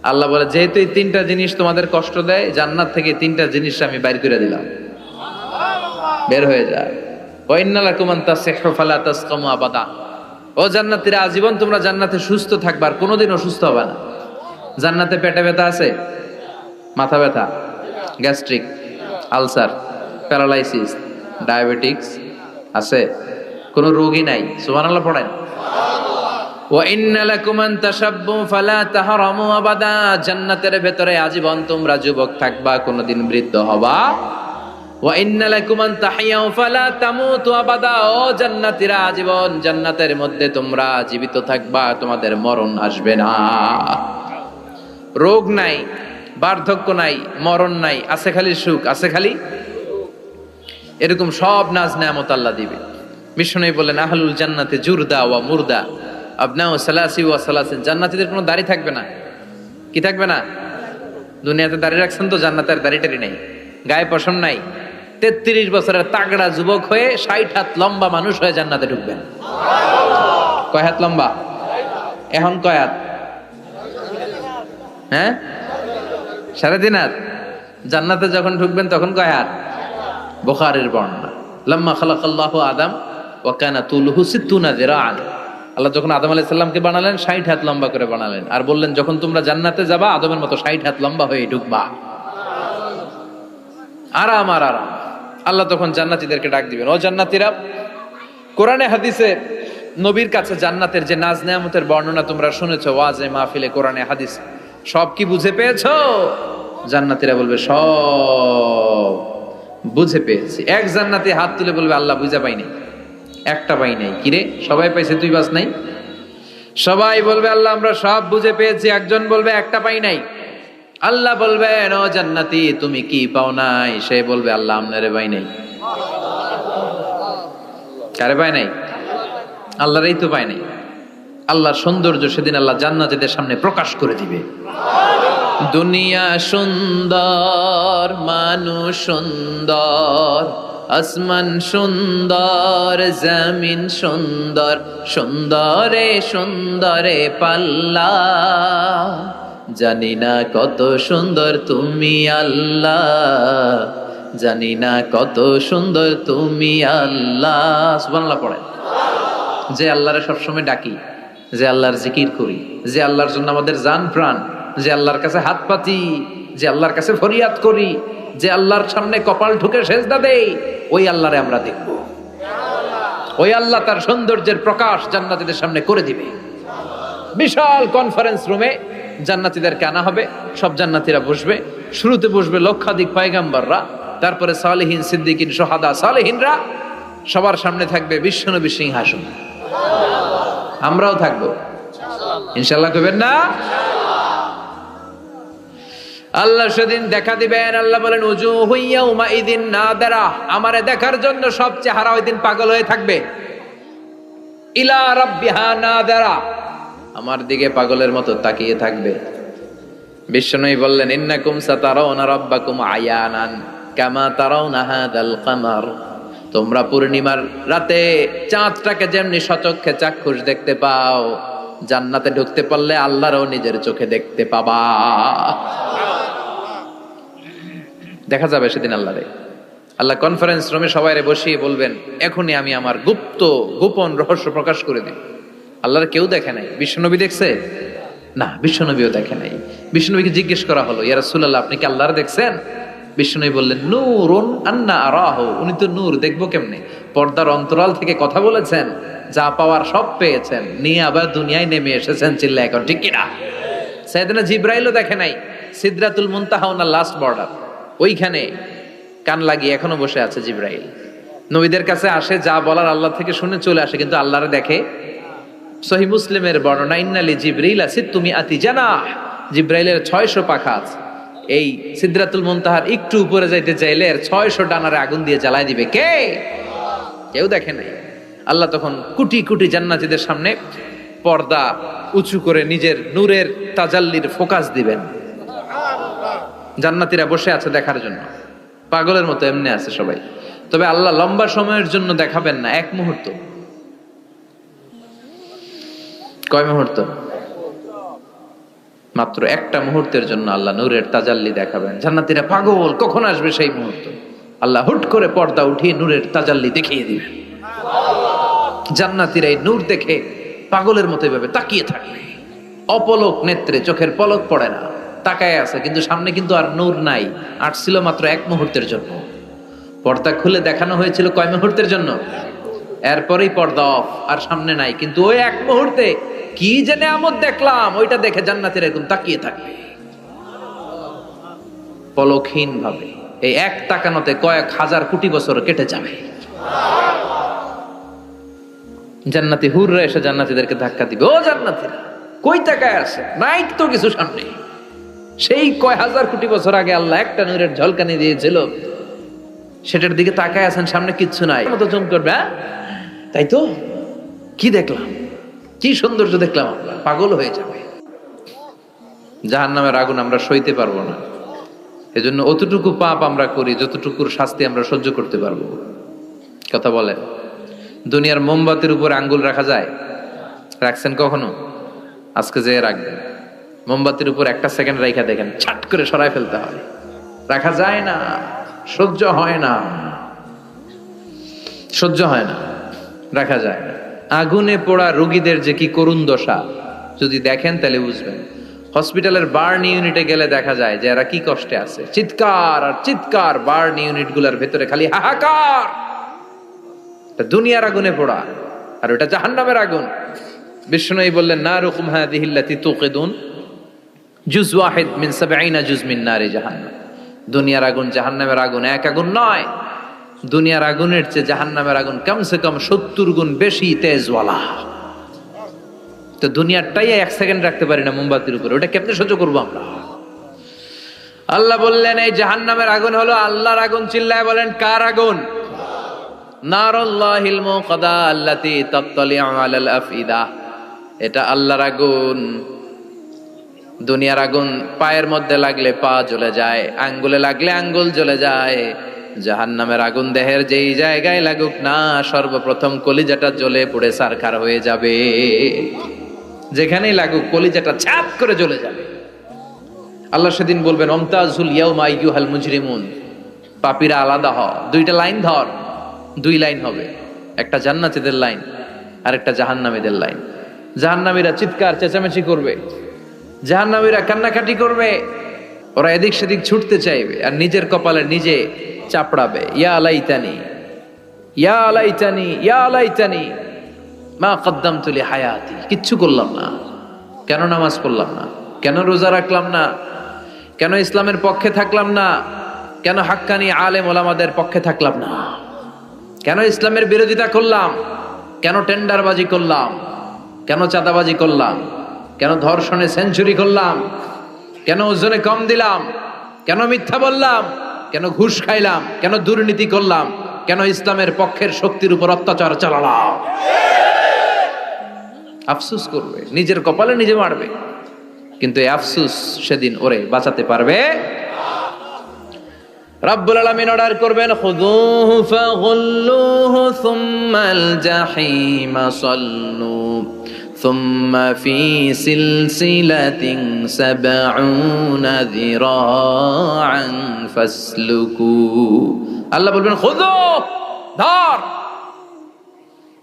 আল্লাহ বলে, যেহেতু এই 3টা জিনিস তোমাদের কষ্ট দেয়, জান্নাত থেকে 3টা জিনিস আমি বাইর করে দিলাম, বের হয়ে যায়। ওয়া ইন্না লাকুম আন তাসিহু ফালা তাসকামু আবাদা। ও জান্নাতীরা, আজীবন তোমরা জান্নাতে সুস্থ থাকবে, আর কোনোদিন অসুস্থ হবে না। জান্নাতে পেটে ব্যথা আছে, মাথা ব্যথা, গ্যাস্ট্রিক, আলসার, প্যারালাইসিস, ডায়াবেটিক্স আছে? কোনো রোগই নাই। সুবহানাল্লাহ পড়েন। ওয়া ইন্না লাকুম আন তাশাব্বু ফালা তাহরামু আবাদা। জান্নাতের ভেতরে আজীবন তোমরা যুবক থাকবা, কোনোদিন বৃদ্ধ হবা। ওয়া ইন্না লাকুম আন তাহইয়াউ ফালা তামুতু আবাদা। ও জান্নাতীরা, আজীবন জান্নাতের মধ্যে তোমরা জীবিত থাকবা, তোমাদের মরণ আসবে না। রোগ নাই, বার্ধক্য নাই, মরণ নাই, আছে খালি সুখ, আছে খালি। এরকম সব নাজ নেয়ামত আল্লাহ দিবে। বিষ্ণু বললেন, আহলুল জান্নাতে জুরদা ওয়া মুরদা আবনাউ সালাসি ওয়া সালাসিন। জান্নাতীদের কোনো দাড়ি থাকবে না। কি থাকবে না? দুনিয়াতে দাড়ি রাখছেন তো, জান্নাতের দাড়িটারি নাই, গায়ে পশম নাই। 33 বছরের তাগড়া যুবক হয়ে 60 হাত লম্বা মানুষ হয়ে জান্নাতে ঢুকবেন। কয় হাত লম্বা? এখন কয় হাত? হ্যাঁ, 3.5 হাত। জান্নাতে যখন ঢুকবেন তখন কয় হাত? বুখারীর বর্ণনা, লাম্মা খালাকাল্লাহু আদম ওয়া কানা তুলুহু 60 যিরাআন। আল্লাহ যখন আদম আলাইহিস সালামকে বানালেন 60 হাত লম্বা করে বানালেন, আর বললেন যখন তোমরা জান্নাতে যাবা আদমের মতো 60 হাত লম্বা হয়ে ঢুকবা। আরাম আর আরাম। আল্লাহ তখন জান্নাতীদেরকে ডাক দিবেন, ও জান্নাতীরা, কোরআনে হাদিসে নবীর কাছে জান্নাতের যে নাজ নেয়ামতের বর্ণনা তোমরা শুনেছো, ওয়াজে মাহফিলে, কোরআনে হাদিসে, সব কি বুঝে পেয়েছো? জান্নাতীরা বলবে, সব বুঝে পেয়েছি। এক জান্নাতি হাত তুলে বলবে, আল্লাহ বুঝে পাইনি। একটা পাই নাই। কিরে, সবাই পাইছে, তুই পাস নাই? সবাই বলবে আল্লাহ আমরা সব বুঝে পেয়েছি, একজন বলবে একটা পাই নাই। আল্লাহ বলবেন ও জান্নাতি তুমি কি পাও নাই? সে বলবে আল্লাহ আপনারে পাই নাই। কারে পায় নাই? আল্লাহরই তো পায় নাই। আল্লাহর সৌন্দর্য সেদিন আল্লাহ জান্নাতীদের সামনে প্রকাশ করে দিবে। দুনিয়া সুন্দর, মানুষ সুন্দর, আসমান সুন্দর, জমিন সুন্দর, সুন্দরে সুন্দরে পাল্লা, জানি না কত সুন্দর তুমি আল্লাহ, জানি না কত সুন্দর তুমি আল্লাহ। সুবহানাল্লাহ পড়েন। যে আল্লাহরে সবসময় ডাকি, যে আল্লাহর জিকির করি, যে আল্লাহর জন্য আমাদের জান প্রাণ, যে আল্লাহর কাছে হাত পাতি, যে আল্লাহর কাছে ফরিয়াদ করি, যে আল্লাহর সামনে কপাল ঠুকে সেজদা দেই, ওই আল্লাহরে আমরা দেখব। ওই আল্লাহ তার সৌন্দর্যের প্রকাশ জান্নাতীদের সামনে করে দিবে। বিশাল কনফারেন্স রুমে জান্নাতীদেরকে আনা হবে, সব জান্নাতীরা বসবে। শুরুতে বসবে লক্ষাধিক পয়গাম্বররা, তারপরে সালেহিন, সিদ্দিকিন, শুহাদা, সালেহিনরা। সবার সামনে থাকবে বিশ্বনবী সিংহাসন। আমরাও থাকবো ইনশাআল্লাহ, কইবেন না? আল্লাহ সেদিন দেখা দিবেন। আল্লাহ বলেন উজুহু ইয়াউমাইযিন নাদিরা, আমারে দেখার জন্য সব চেহারা ওই দিন পাগল হয়ে থাকবে। ইলা রাব্বিহা নাদিরা, আমার দিকে পাগলের মতো তাকিয়ে থাকবে। বিশ্বনবী বললেন ইন্নাকুম সাতারাউনা রাব্বাকুম আয়ানান কামা তারাউনা হাদাল কামার, তোমরা পূর্ণিমার রাতে চাঁদটাকে যেমনি সচক্ষে চাক্ষুষ দেখতে পাও, জান্নাতে ঢুকতে পারলে আল্লাহরও নিজের চোখে দেখতে পাবা। দেখা যাবে সেদিন আল্লাহরে। আল্লাহ কনফারেন্স রুমে সবাইরে বসিয়ে বলবেন এখনই আমি আমার গোপন রহস্য প্রকাশ করে দিই। আল্লাহর কেউ দেখে নাই। বিশ্বনবী দেখছে না? বিশ্বনবীও দেখে নাই। বিশ্বনবীকে জিজ্ঞেস করা হলো ইয়া রাসূলুল্লাহ আপনি কি আল্লাহর দেখছেন? বিশ্বনবী বললেন নূরুন আন্না আরাহু, উনি তো নূর, দেখবো কেমনে? পর্দার অন্তরাল থেকে কথা বলেছেন, যা পাওয়ার সব পেয়েছেন, নিয়ে আবার দুনিয়ায় নেমে এসেছেন। চিল্লা এখন ঠিক কিনা? সাইয়েদনা জিবরাইলও দেখে নাই। সিদরাতুল মুনতাহা ওনার লাস্ট বর্ডার, ওইখানে কান লাগিয়ে এখনো বসে আছে জিবরাইল। নবীদের কাছে আসে, যা বলার আল্লাহ থেকে শুনে চলে আসে, কিন্তু আল্লাহরে দেখে। সহিহ মুসলিমের বর্ণনা ইন্নালি জিবরিল সিত্তুমি আতি জানাহ, জিবরাইলের 600 পাখা আছে। এই সিদরাতুল মুনতাহার একটু উপরে যাইতে চাইলে 600 ডানারে আগুন দিয়ে জ্বালায় দিবে কে? কেউ দেখে নাই। আল্লাহ তখন কোটি কোটি জান্নাতীদের সামনে পর্দা উঁচু করে নিজের নূরের তাজাল্লির ফোকাস দিবেন। জান্নাতীরা বসে আছে দেখার জন্য, পাগলের মতো এমনি আছে সবাই। তবে আল্লাহ লম্বা সময়ের জন্য দেখাবেন না, এক মুহূর্ত। কয় মুহূর্ত? মাত্র একটা মুহূর্তের জন্য আল্লাহ নূরের তাজাল্লি দেখাবেন। জান্নাতীরা পাগল, কখন আসবে সেই মুহূর্ত। আল্লাহ হুট করে পর্দা উঠিয়ে নূরের তাজাল্লি দেখিয়ে দিবেন। জান্নাতীরা এই নূর দেখে পাগলের মতো এভাবে তাকিয়ে থাকবে, অপলক নেত্রে, চোখের পলক পড়ে না, তাকায় আছে। কিন্তু সামনে কিন্তু আর নূর নাই, আসছিল মাত্র এক মুহূর্তের জন্য। পর্দা খুলে দেখানো হয়েছিল কয় মুহূর্তের জন্য? এরপরেই পর্দা অফ, আর সামনে নাই। কিন্তু ওই এক মুহূর্তে কি যে নেয়ামত দেখলাম, ওইটা দেখে জান্নাতীরা এরকম তাকিয়ে থাকবে পলকহীন ভাবে। এই এক তাকানোতে কয়েক হাজার কোটি বছর কেটে যাবে। জান্নাতি হুররা এসে জান্নাতীদেরকে ধাক্কা দিবে, ও জান্নাতীরা কই তাকায় আছে? নাই তো কিছু সামনে। সেই কয় হাজার কোটি বছর আগে আল্লাহ একটা নূরের ঝলকানি দিয়েছিল, সেটার দিকে তাকায় আছেন, সামনে কিচ্ছু নাই। মতো জম করবে, তাই তো কি দেখলাম, কি সৌন্দর্য দেখলাম, আমরা পাগল হয়ে যাবে। জাহান্নামের আগুন আমরা সইতে পারবো না। এজন্য অতটুকু পাপ আমরা করি যতটুকুর শাস্তি আমরা সহ্য করতে পারবো। কথা বলেন, দুনিয়ার মোমবাতির উপর আঙ্গুল রাখা যায়? রাখছেন কখনো? আজকে যে রাখবেন, মোমবাতির উপর একটা সেকেন্ড রাখা দেখেন, ছাট করে সরাই ফেলতে হয়। রাখা যায় না, সহ্য হয় না, সহ্য হয় না, রাখা যায় না। আগুনে পোড়া রোগীদের যে কি করুণ দশা যদি দেখেন তাহলে বুঝবেন। হসপিটালের বার্ন ইউনিটে গেলে দেখা যায় যে এরা কি কষ্টে আছে, চিৎকার আর চিৎকার। বার্ন ইউনিট গুলার ভেতরে খালি হাহাকার। দুনিয়ার আগুনে পোড়া, আর ওটা জাহান্নামের আগুন। বিষ্ণু বললেন নারুকুম হাযিহিল্লাতী তুকিদুন জুজ ওয়াহিদ মিন ৭০ জুজ মিন নারি জাহান্নাম। দুনিয়ার আগুন জাহান্নামের আগুন এক আগুন নয়, দুনিয়ার আগুনের চেয়ে জাহান্নামের আগুন কমসে কম 70 গুণ বেশি তেজওয়ালা। তো দুনিয়ারটাই 1 সেকেন্ড রাখতে পারি না মোমবাতির উপরে, ওটা কেমনে সহ্য করবো আমরা? আল্লাহ বললেন এই জাহান্নামের আগুন হলো আল্লাহর আগুন। চিল্লায় বলেন কার আগুন? নারুল্লাহিল মুকাদা আল্লাতী তাত্তালিউ আলাল আফইদা। এটা আল্লাহর আগুন। দুনিয়ার আগুন পায়ের মধ্যে লাগলে পা জ্বলে যায়, আঙ্গুলে লাগলে আঙ্গুল জ্বলে যায়। জাহান্নামের আগুন দেহের যেই জায়গায় লাগুক না, সর্বপ্রথম কলিজাটা জ্বলে পুড়ে ছারখার হয়ে যাবে। যেখানেই লাগুক কলিজাটা ছাপ করে জ্বলে যাবে। আল্লাহ সেদিন বলবেন অমতাজুল ইয়াউমা আইয়ুহাল মুজরিমুন, পাপীরা আলাদা হ। 2টা লাইন ধর, 2 লাইন হবে, একটা জান্নাতীদের লাইন আর একটা জাহান্নামীদের লাইন। জাহান্নামীরা চিৎকার চেঁচামেচি করবে, জাহান্নামীরা কান্নাকাটি করবে, ওরা এদিক সেদিক ছুটতে চাইবে আর নিজের কপালে নিজে চাপড়াবে। ইয়া লাইতানি ইয়া লাইতানি ইয়া লাইতানি মা কদ্দামতু লি হায়াতি। কিচ্ছু করলাম না, কেন নামাজ পড়লাম না, কেন রোজা রাখলাম না, কেন ইসলামের পক্ষে থাকলাম না, কেন হাক্কানি আলেম ওলামাদের পক্ষে থাকলাম না, কেন ইসলামের বিরোধিতা করলাম, কেন টেন্ডারবাজি করলাম, কেন চাঁদাবাজি করলাম, কেন ধর্ষণে সেঞ্চুরি করলাম, কেন ওজনে কম দিলাম, কেন মিথ্যা বললাম, কেন ঘুষ খাইলাম, কেন দুর্নীতি করলাম, কেন ইসলামের পক্ষের শক্তির উপর অত্যাচার চালালাম। আফসোস করবে, নিজের কপালে নিজে মারবে, কিন্তু এই আফসোস সেদিন ওরে বাঁচাতে পারবে। রব্বুল আলামিন অর্ডার করবেন খুযুহু ফাগুল্লুহু সুম্মাল জাহিমা সাল্লু সুম্মা ফি সিলসিলাতিন ৭০ যিরাআন ফাসলুকু। আল্লাহ বলবেন খুযু, ধর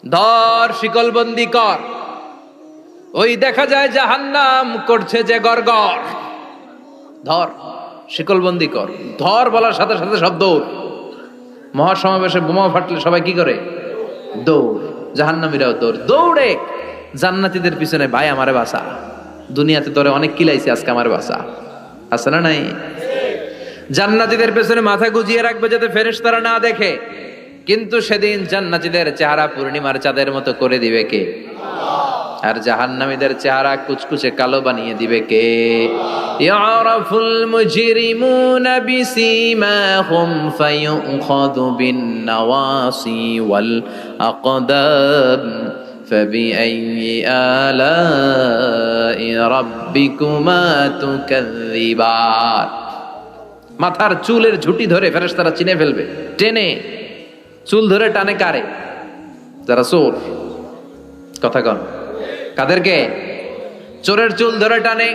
ধর, শিকলবন্দি কর। ওই দেখা যায় জাহান্নাম করছে যে গড়গড়, ধর শিকলবন্দি কর। ধর বলার সাথে সাথে সব দৌড়। মহাসমাবেশে বোমা ফাটলে সবাই কি করে? দৌড়। জাহান্নামীরাও দৌড়। দৌড়ে জান্নাতীদের পিছনে, ভাই আমারে বাঁচা, দুনিয়াতে তোরে অনেক কিলাইছি, আজকে আমার বাঁচা। আছে না নাই? জান্নাতীদের পেছনে মাথা গুজিয়ে রাখবে যাতে ফেরেশতারা না দেখে। কিন্তু সেদিন জান্নাতীদের চেহারা পূর্ণিমার চাঁদের মতো করে দিবে কে? আর জাহান্নামীদের চেহারা কুচকুচে কালো বানিয়ে দিবে কে? ইয়ারাফুল মুজরিমুনা বিসীমাহুম ফায়ুখাযু বিন নাওয়াসি ওয়াল আকদাম ফাবিআইয়ি আলাই রাব্বিকুমা তুকাযযিবান। মাথার চুলের ঝুঁটি ধরে ফেরেশতারা চিনে ফেলবে, টেনে চুল ধরে টানে কারে? যারা চোর। কথা কন, কাদেরকে? চোরের চুল ধরে টানে,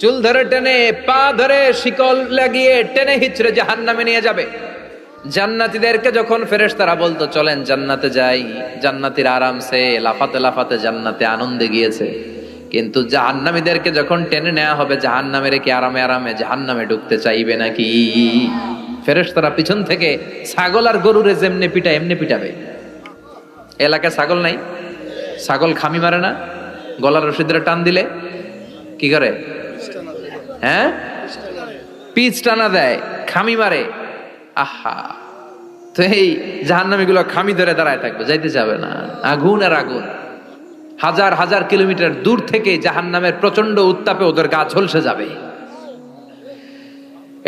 চুল ধরে টেনে, পা ধরে শিকল লাগিয়ে টেনে হিচড়ে জাহান্নামে নিয়ে যাবে। জান্নাতীদেরকে যখন ফেরেশতারা বলতো চলেন জান্নাতে যাই, জান্নাতীরা আরামসে লাফাতে লাফাতে জান্নাতে আনন্দে গিয়েছে। কিন্তু জাহান্নামীদেরকে যখন টেনে নেওয়া হবে জাহান্নামে রেখে আরামে আরামে জাহান্নামে ঢুকতে চাইবে নাকি? ফেরেশতারা পিছন থেকে ছাগল আর গরুরে যেমনি পিটায় এমনি পিটাবে। এলাকায় ছাগল নাই? ছাগল খামি মারে না? গলার রশি ধরে টান দিলে কি করে? হ্যাঁ, পিচ টানা দেয়, খামি মারে। আহা, তো এই জাহান্নামীগুলো খামি ধরে দাঁড়ায় থাকবে, যাইতে যাবে না। আগুন আর আগুন। হাজার হাজার কিলোমিটার দূর থেকে জাহান্নামের প্রচন্ড উত্তাপে ওদের গা ঝলসে যাবে।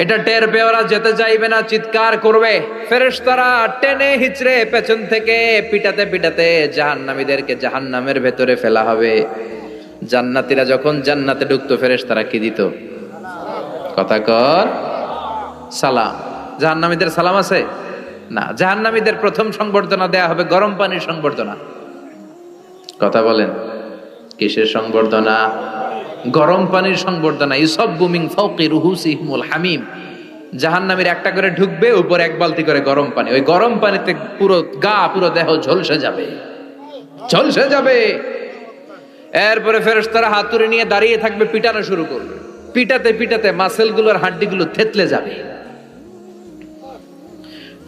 এটা টের পেয়ে ওরা যেতে চাইবে না, চিৎকার করবে। ফেরেশতারা টেনে হিচড়ে পেছন থেকে পিটাতে পিটাতে জাহান্নামীদেরকে জাহান্নামের ভেতরে ফেলা হবে। জান্নাতীরা যখন জান্নাতে ঢুকতো ফেরেশতারা কি দিত? কথা কর, সালাম। জাহান্নামীদের সালাম আছে না? জাহান্নামীদের প্রথম সংবর্ধনা দেয়া হবে গরম পানির সংবর্ধনা। কথা বলেন, কিসের সংবর্ধনা? গরম পানির সংবর্ধনা। ইউসাব্বু মিন ফাওকি রুহুসিহিমুল হামিম। জাহান্নামীর একটা করে ঢুকবে, উপর এক বালতি করে গরম পানি। ওই গরম পানিতে পুরো গা, পুরো দেহ ঝলসে যাবে, ঝলসে যাবে। এরপরে ফেরেশতারা হাতুড়ি নিয়ে দাঁড়িয়ে থাকবে, পিটানো শুরু করবে। পিটাতে পিটাতে মাসেলগুলোর হাড্ডিগুলো থেতলে যাবে।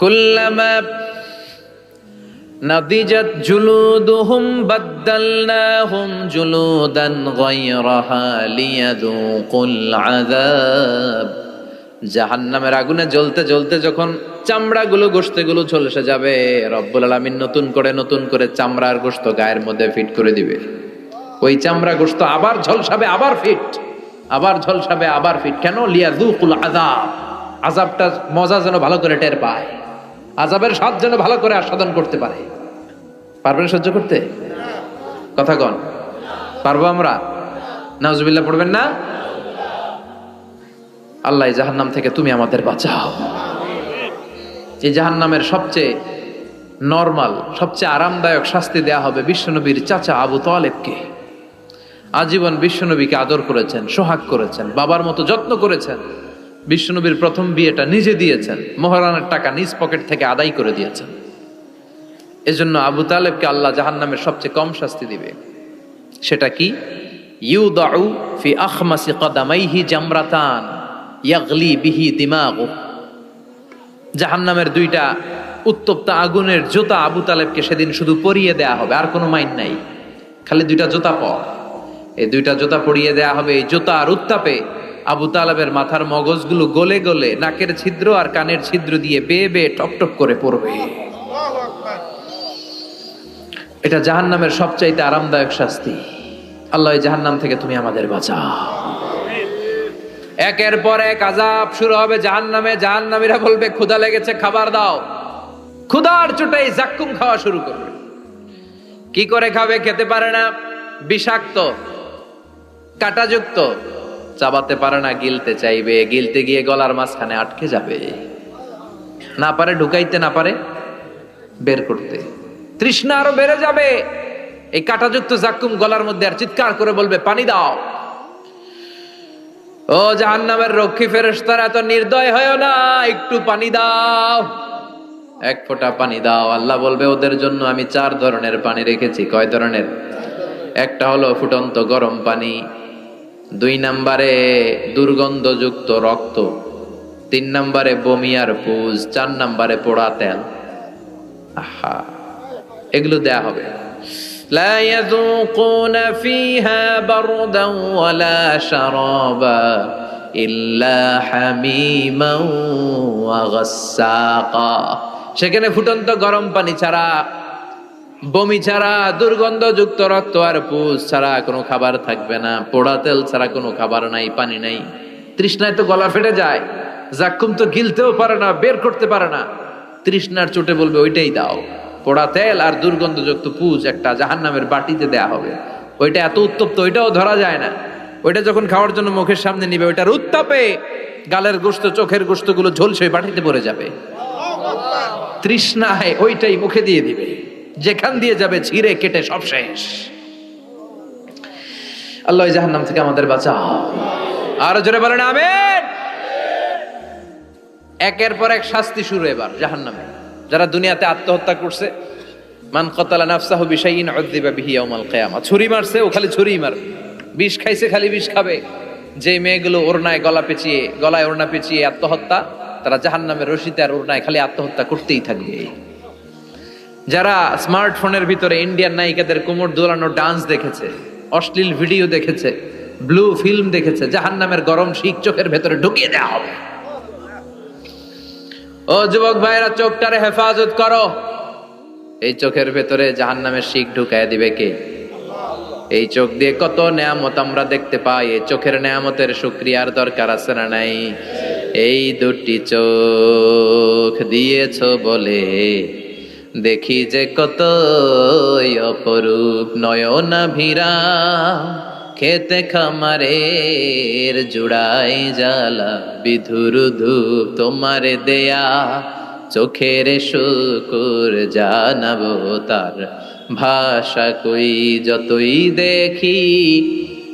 কুল্লামা নাদিজাত জুলুদুহুম বাদদালনাহুম জুলুদান গায়রাহা লিয়াযুকুল আযাব জাহান্নামের আগুনে জ্বলতে জ্বলতে যখন চামড়াগুলো গোশতগুলো ঝলসে যাবে, রব্বুল আলামিন নতুন করে চামড়ার গোশত গায়ের মধ্যে ফিট করে দিবে। ওই চামড়া গোশত আবার ঝলসাবে, আবার ফিট, আবার ঝলসাবে, আবার ফিট। কেন? লিয়াযুকুল আযাব, আযাবটা মজা যেন ভালো করে টের পায়, আযাবের স্বাদ যেন ভালো করে আস্বাদন করতে পারে। পারবেন সহ্য করতে? কথা কন, পারবো আমরা? নাউজুবিল্লাহ পড়বেন না? আল্লাহ এই জাহান্নাম থেকে তুমি আমাদের বাঁচাও। এই জাহান্নামের সবচেয়ে নরমাল, সবচেয়ে আরামদায়ক শাস্তি দেয়া হবে বিশ্বনবীর চাচা আবু তালেবকে। আজীবন বিশ্বনবীকে আদর করেছেন, সোহাগ করেছেন, বাবার মতো যত্ন করেছেন। বিশ্বনবীর প্রথম বিয়েটা নিজে দিয়েছেন, মোহরানের টাকা নিজ পকেট থেকে আদায় করে দিয়েছেন। এজন্য আবু তালেবকে আল্লাহ জাহান্নামের সবচেয়ে কম শাস্তি দিবে। সেটা কি? ইউদাউ ফি আখমাসি কদামাইহি জামরাতান ইয়াগলি বিহি দিমাগু। জাহান্নামের দুইটা উত্তপ্ত আগুনের জুতা আবু তালেবকে সেদিন শুধু পরিয়ে দেয়া হবে, আর কোনো মাইন নাই, খালি দুইটা জুতা পর। এই দুইটা জুতা পরিয়ে দেয়া হবে। এই জুতার উত্তাপে আবু তালেবের মাথার মগজগুলো গলে গলে নাকের ছিদ্র আর কানের ছিদ্র দিয়ে বেয়ে বেয়ে টপ টপ করে পড়বে। এটা জাহান্নামের সবচাইতে আরামদায়ক শাস্তি। আল্লাহ এই জাহান্নাম থেকে তুমি আমাদের বাঁচাও। একের পর এক আযাব শুরু হবে জাহান্নামে। জাহান্নামীরা বলবে ক্ষুধা লেগেছে, খাবার দাও। ক্ষুধার চোটেই জাক্কুম খাওয়া শুরু করবে। কি করে খাবে? খেতে পারে না, বিষাক্ত, কাঁটাযুক্ত, চাবাতে পারে না, গিলতে চাইবে, গিলতে গিয়ে গলার মাঝখানে আটকে যাবে, না পারে ঢুকাইতে, না পারে বের করতে। তৃষ্ণা আরো বেড়ে যাবে। এই কাঁটাযুক্ত জাক্কুম গলার মধ্যে আর চিৎকার করে বলবে পানি দাও। ও জাহান্নামের রক্ষী ফেরেশতারা, এত নির্দয় হয় না, একটু পানি দাও, এক ফোঁটা পানি দাও। আল্লাহ বলবে ওদের জন্য আমি 4 ধরনের পানি রেখেছি। কয় ধরনের? একটা হলো ফুটন্ত গরম পানি, 2 নম্বরে দুর্গন্ধযুক্ত রক্ত, 3 নম্বরে বমি আর পুজ, 4 নম্বরে পোড়া তেল। আহা, এগুলো দেয়া হবে। لا يذوقون فيها بردا ولا شرابا إلا حميما وغساقا। সেখানে ফুটন্ত গরম পানি ছাড়া, বমি ছাড়া, দুর্গন্ধযুক্ত রক্ত আর পুজ ছাড়া কোনো খাবার থাকবে না, পোড়া তেল ছাড়া কোনো খাবার নাই, পানি নাই। তৃষ্ণায় তো গলা ফেটে যায়, জাক্কুম তো গিলতেও পারে না, বের করতে পারে না। তৃষ্ণার চোটে বলবে ওইটাই দাও। পোড়া তেল আর দুর্গন্ধযুক্ত পুজ একটা জাহান্নামের বাটিতে দেয়া হবে। ওইটা এত উত্তপ্ত, ওইটাও ধরা যায় না। ওইটা যখন খাওয়ার জন্য মুখের সামনে নিবে, ওইটার উত্তাপে গালের গোশত, চোখের গোশতগুলো ঝলসে বাটিতে পড়ে যাবে। তৃষ্ণায় ওইটাই মুখে দিয়ে দিবে, যেখান দিয়ে যাবে ছিঁড়ে কেটে সব শেষ। আল্লাহ এই জাহান্নাম থেকে আমাদের বাঁচাও। আরো জোরে বলেন আমিন। একের পর এক শাস্তি শুরু এবার জাহান্নামে। যারা দুনিয়াতে আত্মহত্যা করছে, মান কাতালা নাফসাহু বিশাইইন উযযিবা বিহি ইয়াউমাল কিয়ামা। ছুরি মারছে, ও খালি ছুরিই মারবে। বিষ খাইছে, খালি বিষ খাবে। যে মেয়েগুলো ওড়নায় গলায় ওড়না পেঁচিয়ে আত্মহত্যা, তারা জাহান্নামের রশিতে আর ওড়নায় খালি আত্মহত্যা করতেই থাকবে। যারা স্মার্টফোনের ভিতরে ইন্ডিয়ান নায়িকাদের কোমর দোলানো ডান্স দেখেছে, অশ্লীল ভিডিও দেখেছে, ব্লু ফিল্ম দেখেছে, জাহান্নামের গরম শিক চোখের ভেতরে ঢুকিয়ে দেওয়া হবে। ও যুবক ভাইরা, চোখটারে হেফাজত করো। এই চোখের ভেতরে জাহান্নামের শিক ঢুকায় দিবে কে? এই চোখ দিয়ে কত নেয়ামত আমরা দেখতে পাই। এই চোখের নেয়ামতের শুকরিয়ার দরকার আছে না নাই? এই দুটি চোখ দিয়েছ বলে দেখি যে কত অপরূপ নয়নাভিরা, খেতে খামারের জুড়াই জ্বালা বিধুর ধূপ তোমারে দেয়া, চোখের শুকুর জানাবো তার ভাষা কই। যতই দেখি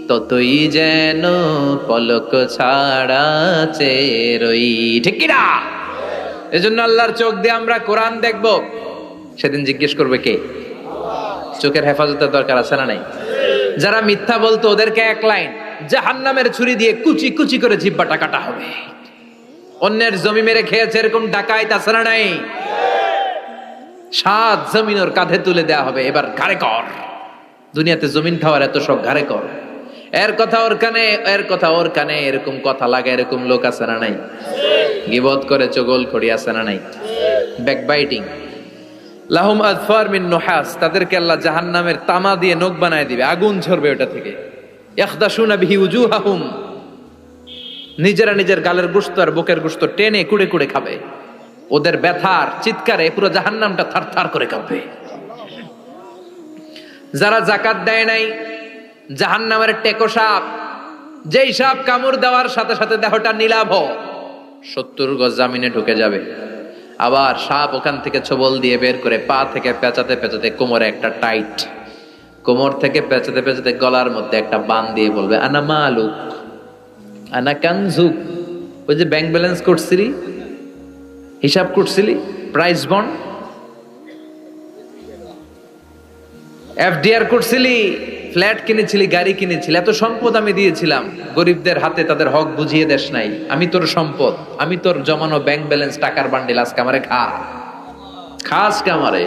ততই যেন পলক ছাড়া চেরই। ঠিক কিনা? এজন্য আল্লাহর চোখ দিয়ে আমরা কোরআন দেখব। সেদিন জিজ্ঞেস করবে কে? চোখের হেফাজতের দরকার আছে না নাই? যারা মিথ্যা বলতো ওদেরকে 1 লাইন জাহান্নামের ছুরি দিয়ে কুচি কুচি করে জিহ্বাটা কাটা হবে। অন্যের জমি মেরে খেয়েছে এরকম ডাকাইত আছে না নাই? 7 জমিন ওর কাঁধে তুলে দেয়া হবে, এবার ঘাড়ে কর। দুনিয়াতে জমিন খাওয়ার এত শখ, ঘাড়ে কর। এর কথা ওর কানে, এর কথা ওর কানে, এরকম কথা লাগে, এরকম লোক আছে না নাই? গীবত করে চগল খড়ি আছে না নাই? ব্যাকবাইটিং। লাহুম আযফার মিন নুহাস, তাদেরকে আল্লাহ জাহান্নামের তামা দিয়ে নখ বানায় দিবে, আগুন ঝরবে ওটা থেকে। ইয়াখদাশুনা বিহি উজুহাহুম, নিজেরা নিজের গালের গোশত আর বুকের গোশত টেনে কুড়ে কুড়ে খাবে। ওদের ব্যথার চিৎকারে পুরো জাহান্নামটা থারথার করে কাঁপবে। যারা যাকাত দেয় নাই, জাহান্নামের টেকো সাপ, যেই সাপ কামড় দেওয়ার সাথে সাথে দেহটা নীলাভ 70 গজ জামিনে ঢুকে যাবে। আবার সাপ ওখান থেকে ছোবল দিয়ে বের করে পা থেকে পেঁচাতে পেঁচাতে কোমরে একটা টাইট, কোমর থেকে পেঁচাতে পেঁচাতে গলার মধ্যে একটা বান দিয়ে বলবে আনা মালুক আনা কানজুক। ওই যে ব্যাংক ব্যালেন্স করছিলি, হিসাব করছিলি, প্রাইস বন্ড, এফডিআর করছিলি, ফ্ল্যাট কিনেছিলি, গাড়ি কিনেছিলি, এত সম্পদ আমি দিয়েছিলাম, গরিবদের হাতে তাদের হক বুঝিয়ে দেশ নাই। আমি তোর সম্পদ, আমি তোর জমানো ব্যাংক ব্যালেন্স টাকার বান্ডিল, আজকে আমারে খাস কামারে।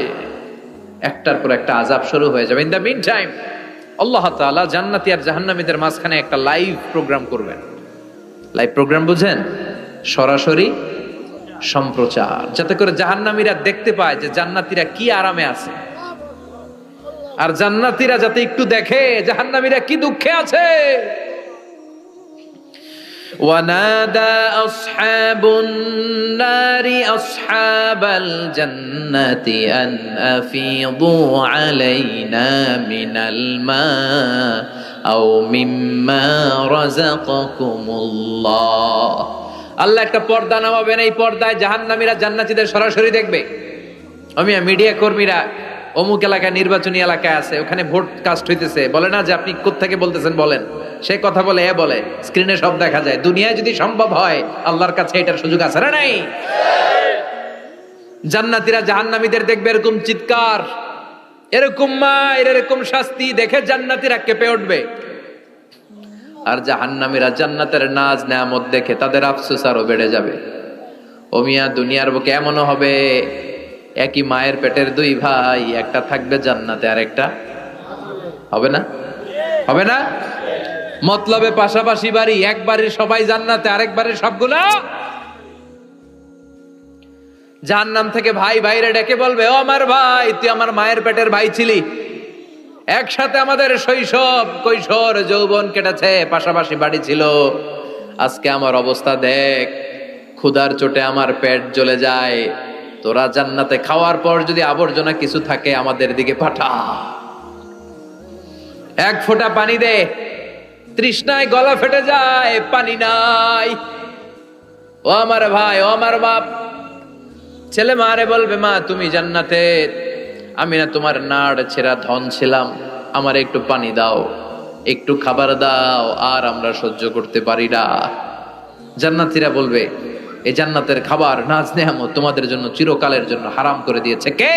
একটার পর একটা আযাব শুরু হয়ে যাবে। ইন দ্য মিন টাইম আল্লাহ তাআলা জান্নাতি আর জাহান্নামীদের মাঝখানে একটা লাইভ প্রোগ্রাম করবেন। লাইভ প্রোগ্রাম বুঝেন? সরাসরি সম্প্রচার, যাতে করে জাহান্নামীরা দেখতে পায় যে জান্নাতীরা কি আরামে আছে, আর জান্নাতীরা যাতে একটু দেখে জাহান্নামীরা কি দুঃখে আছে। ওয়ানাদা আসহাবুন নারি আসহাবাল জান্নাতি আন আফিদু আলাইনা মিনাল মা আও মিম্মা রাযাকাকুমুল্লাহ। আল্লাহ একটা পর্দা নামাবেন, এই পর্দায় জাহান্নামীরা জান্নাতীদের সরাসরি দেখবে। মিডিয়া কর্মীরা অমুক এলাকায়, নির্বাচনী এলাকায় আছে, ওখানে ভোট কাস্ট হইতেছে, বলে না যে আপনি কোত্থেকে বলতেছেন বলেন, সে কথা বলে এ বলে, স্ক্রিনে সব দেখা যায়। দুনিয়ায় যদি সম্ভব হয়, আল্লাহর কাছে এটার সুযোগ আছে না নাই? জান্নাতীরা জাহান্নামীদের দেখবে এরকম চিৎকার, এরকম মায়ের, এরকম শাস্তি দেখে জান্নাতীরা কেঁপে উঠবে। আর জাহান্নামীরা জান্নাতের নাজ নেয়ামত দেখে তাদের আফসোস আরো বেড়ে যাবে। ও মিয়া, দুনিয়ার বুকে এমনও হবে একই মায়ের পেটের দুই ভাই, একটা থাকবে জান্নাতে আর একটা হবে না, হবে না? মতলবে পাশাপাশি বাড়ি, এক বাড়ির সবাই জান্নাতে, আরেক বাড়ির সবগুলা জাহান্নাম থেকে ভাই ভাইরে ডেকে বলবে, ও আমার ভাই, তুই আমার মায়ের পেটের ভাই ছিলি, একসাথে আমাদের শৈশব, কৈশোর, যৌবন কেটেছে, পাশাপাশি বাড়ি ছিল, আজকে আমার অবস্থা দেখ, ক্ষুধার চোটে আমার পেট জ্বলে যায়, তোরা জান্নাতে খাওয়ার পর যদি আবর্জনা কিছু থাকে আমাদের দিকে পাঠা, এক ফোঁটা পানি দে, তৃষ্ণায় গলা ফেটে যায়, পানি নাই। ও আমার ভাই, ও আমার বাপ, ছেলে মারে বলবে, মা তুমি জান্নাতে, আমি না তোমার নাড় ছেঁড়া ধন ছিলাম, আমার একটু পানি দাও, একটু খাবার দাও, আর আমরা সহ্য করতে পারি না। জান্নাতীরা বলবে, এই জান্নাতের খাবার, নাজ নেয়ামত তোমাদের জন্য চিরকালের জন্য হারাম করে দিয়েছে কে?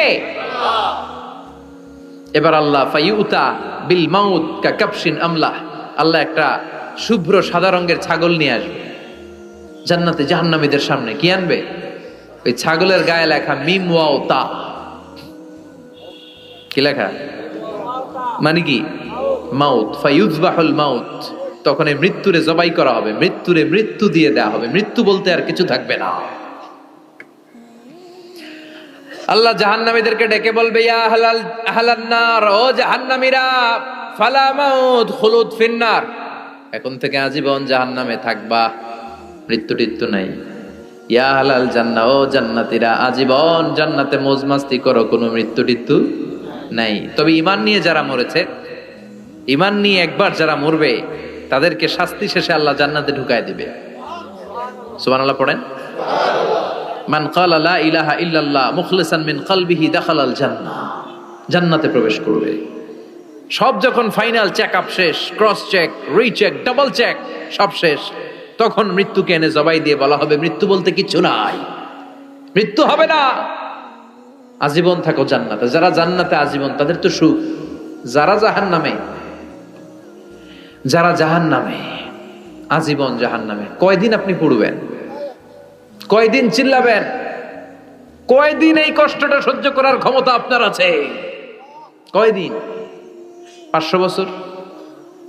এবার আল্লাহ ফাইউতা বিল মাউত কা কাবশিন আমলাহ, আল্লাহ একটা শুভ্র সাদা রঙের ছাগল নিয়ে আসবে জান্নাতে জাহান্নামীদের সামনে। কি আনবে? ওই ছাগলের গায়ে লেখা মিম ওয়াও তা। কি লেখা? মানে কি? মাউত। ফায়ুযবাহুল মাউত, তখন এই মৃত্যুরে জবাই করা হবে, মৃত্যুরে মৃত্যু দিয়ে দেওয়া হবে, মৃত্যু বলতে আর কিছু থাকবে না। আল্লাহ জাহান্নামীদেরকে ডেকে বলবে, ইয়া আহলান নার, ও জাহান্নামীরা, ফালা মাউত খুলুদ ফিন্নার, এখন থেকে আজীবন জাহান্নামে থাকবা, মৃত্যু টিত্যু নাই। ইয়া আহলাল জান্নাহ, ও জান্নাতীরা, আজীবন জান্নাতে মौज মাস্তি করো, কোনো মৃত্যু টিত্যু নাই। তবে ঈমান নিয়ে যারা মরেছে, ঈমান নিয়ে একবার যারা মরবে, তাদেরকে শাস্তি শেষে আল্লাহ জান্নাতে ঢুকায় দিবে। সুবহানাল্লাহ পড়েন। মান ক্বালা লা ইলাহা ইল্লাল্লাহ মুখলিসান মিন কলবিহি দাখালাল জান্নাহ, জান্নাতে প্রবেশ করবে। সব যখন ফাইনাল চেক আপ শেষ, cross check, recheck, double check, সব শেষ, তখন মৃত্যুকে এনে জবাই দিয়ে বলা হবে, মৃত্যু বলতে কিছু নাই, মৃত্যু হবে না, আজীবন থাকো জান্নাতে। যারা জান্নাতে আজীবন, তাদের তো সুখ। যারা জাহান্নামে, যারা জাহান্নামে, আজীবন জাহান্নামে, কয়দিন আপনি পড়বেন? কয়দিন চিল্লাবেন? কয়দিন এই কষ্টটা সহ্য করার ক্ষমতা আপনার আছে? কয়দিন? 500 বছর,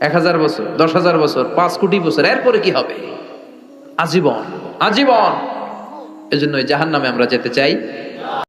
1000 বছর, 10,000 বছর, 5 কোটি বছর, এরপরে কি হবে? আজীবন, আজীবন। এজন্য ওই জাহান্নামে আমরা যেতে চাই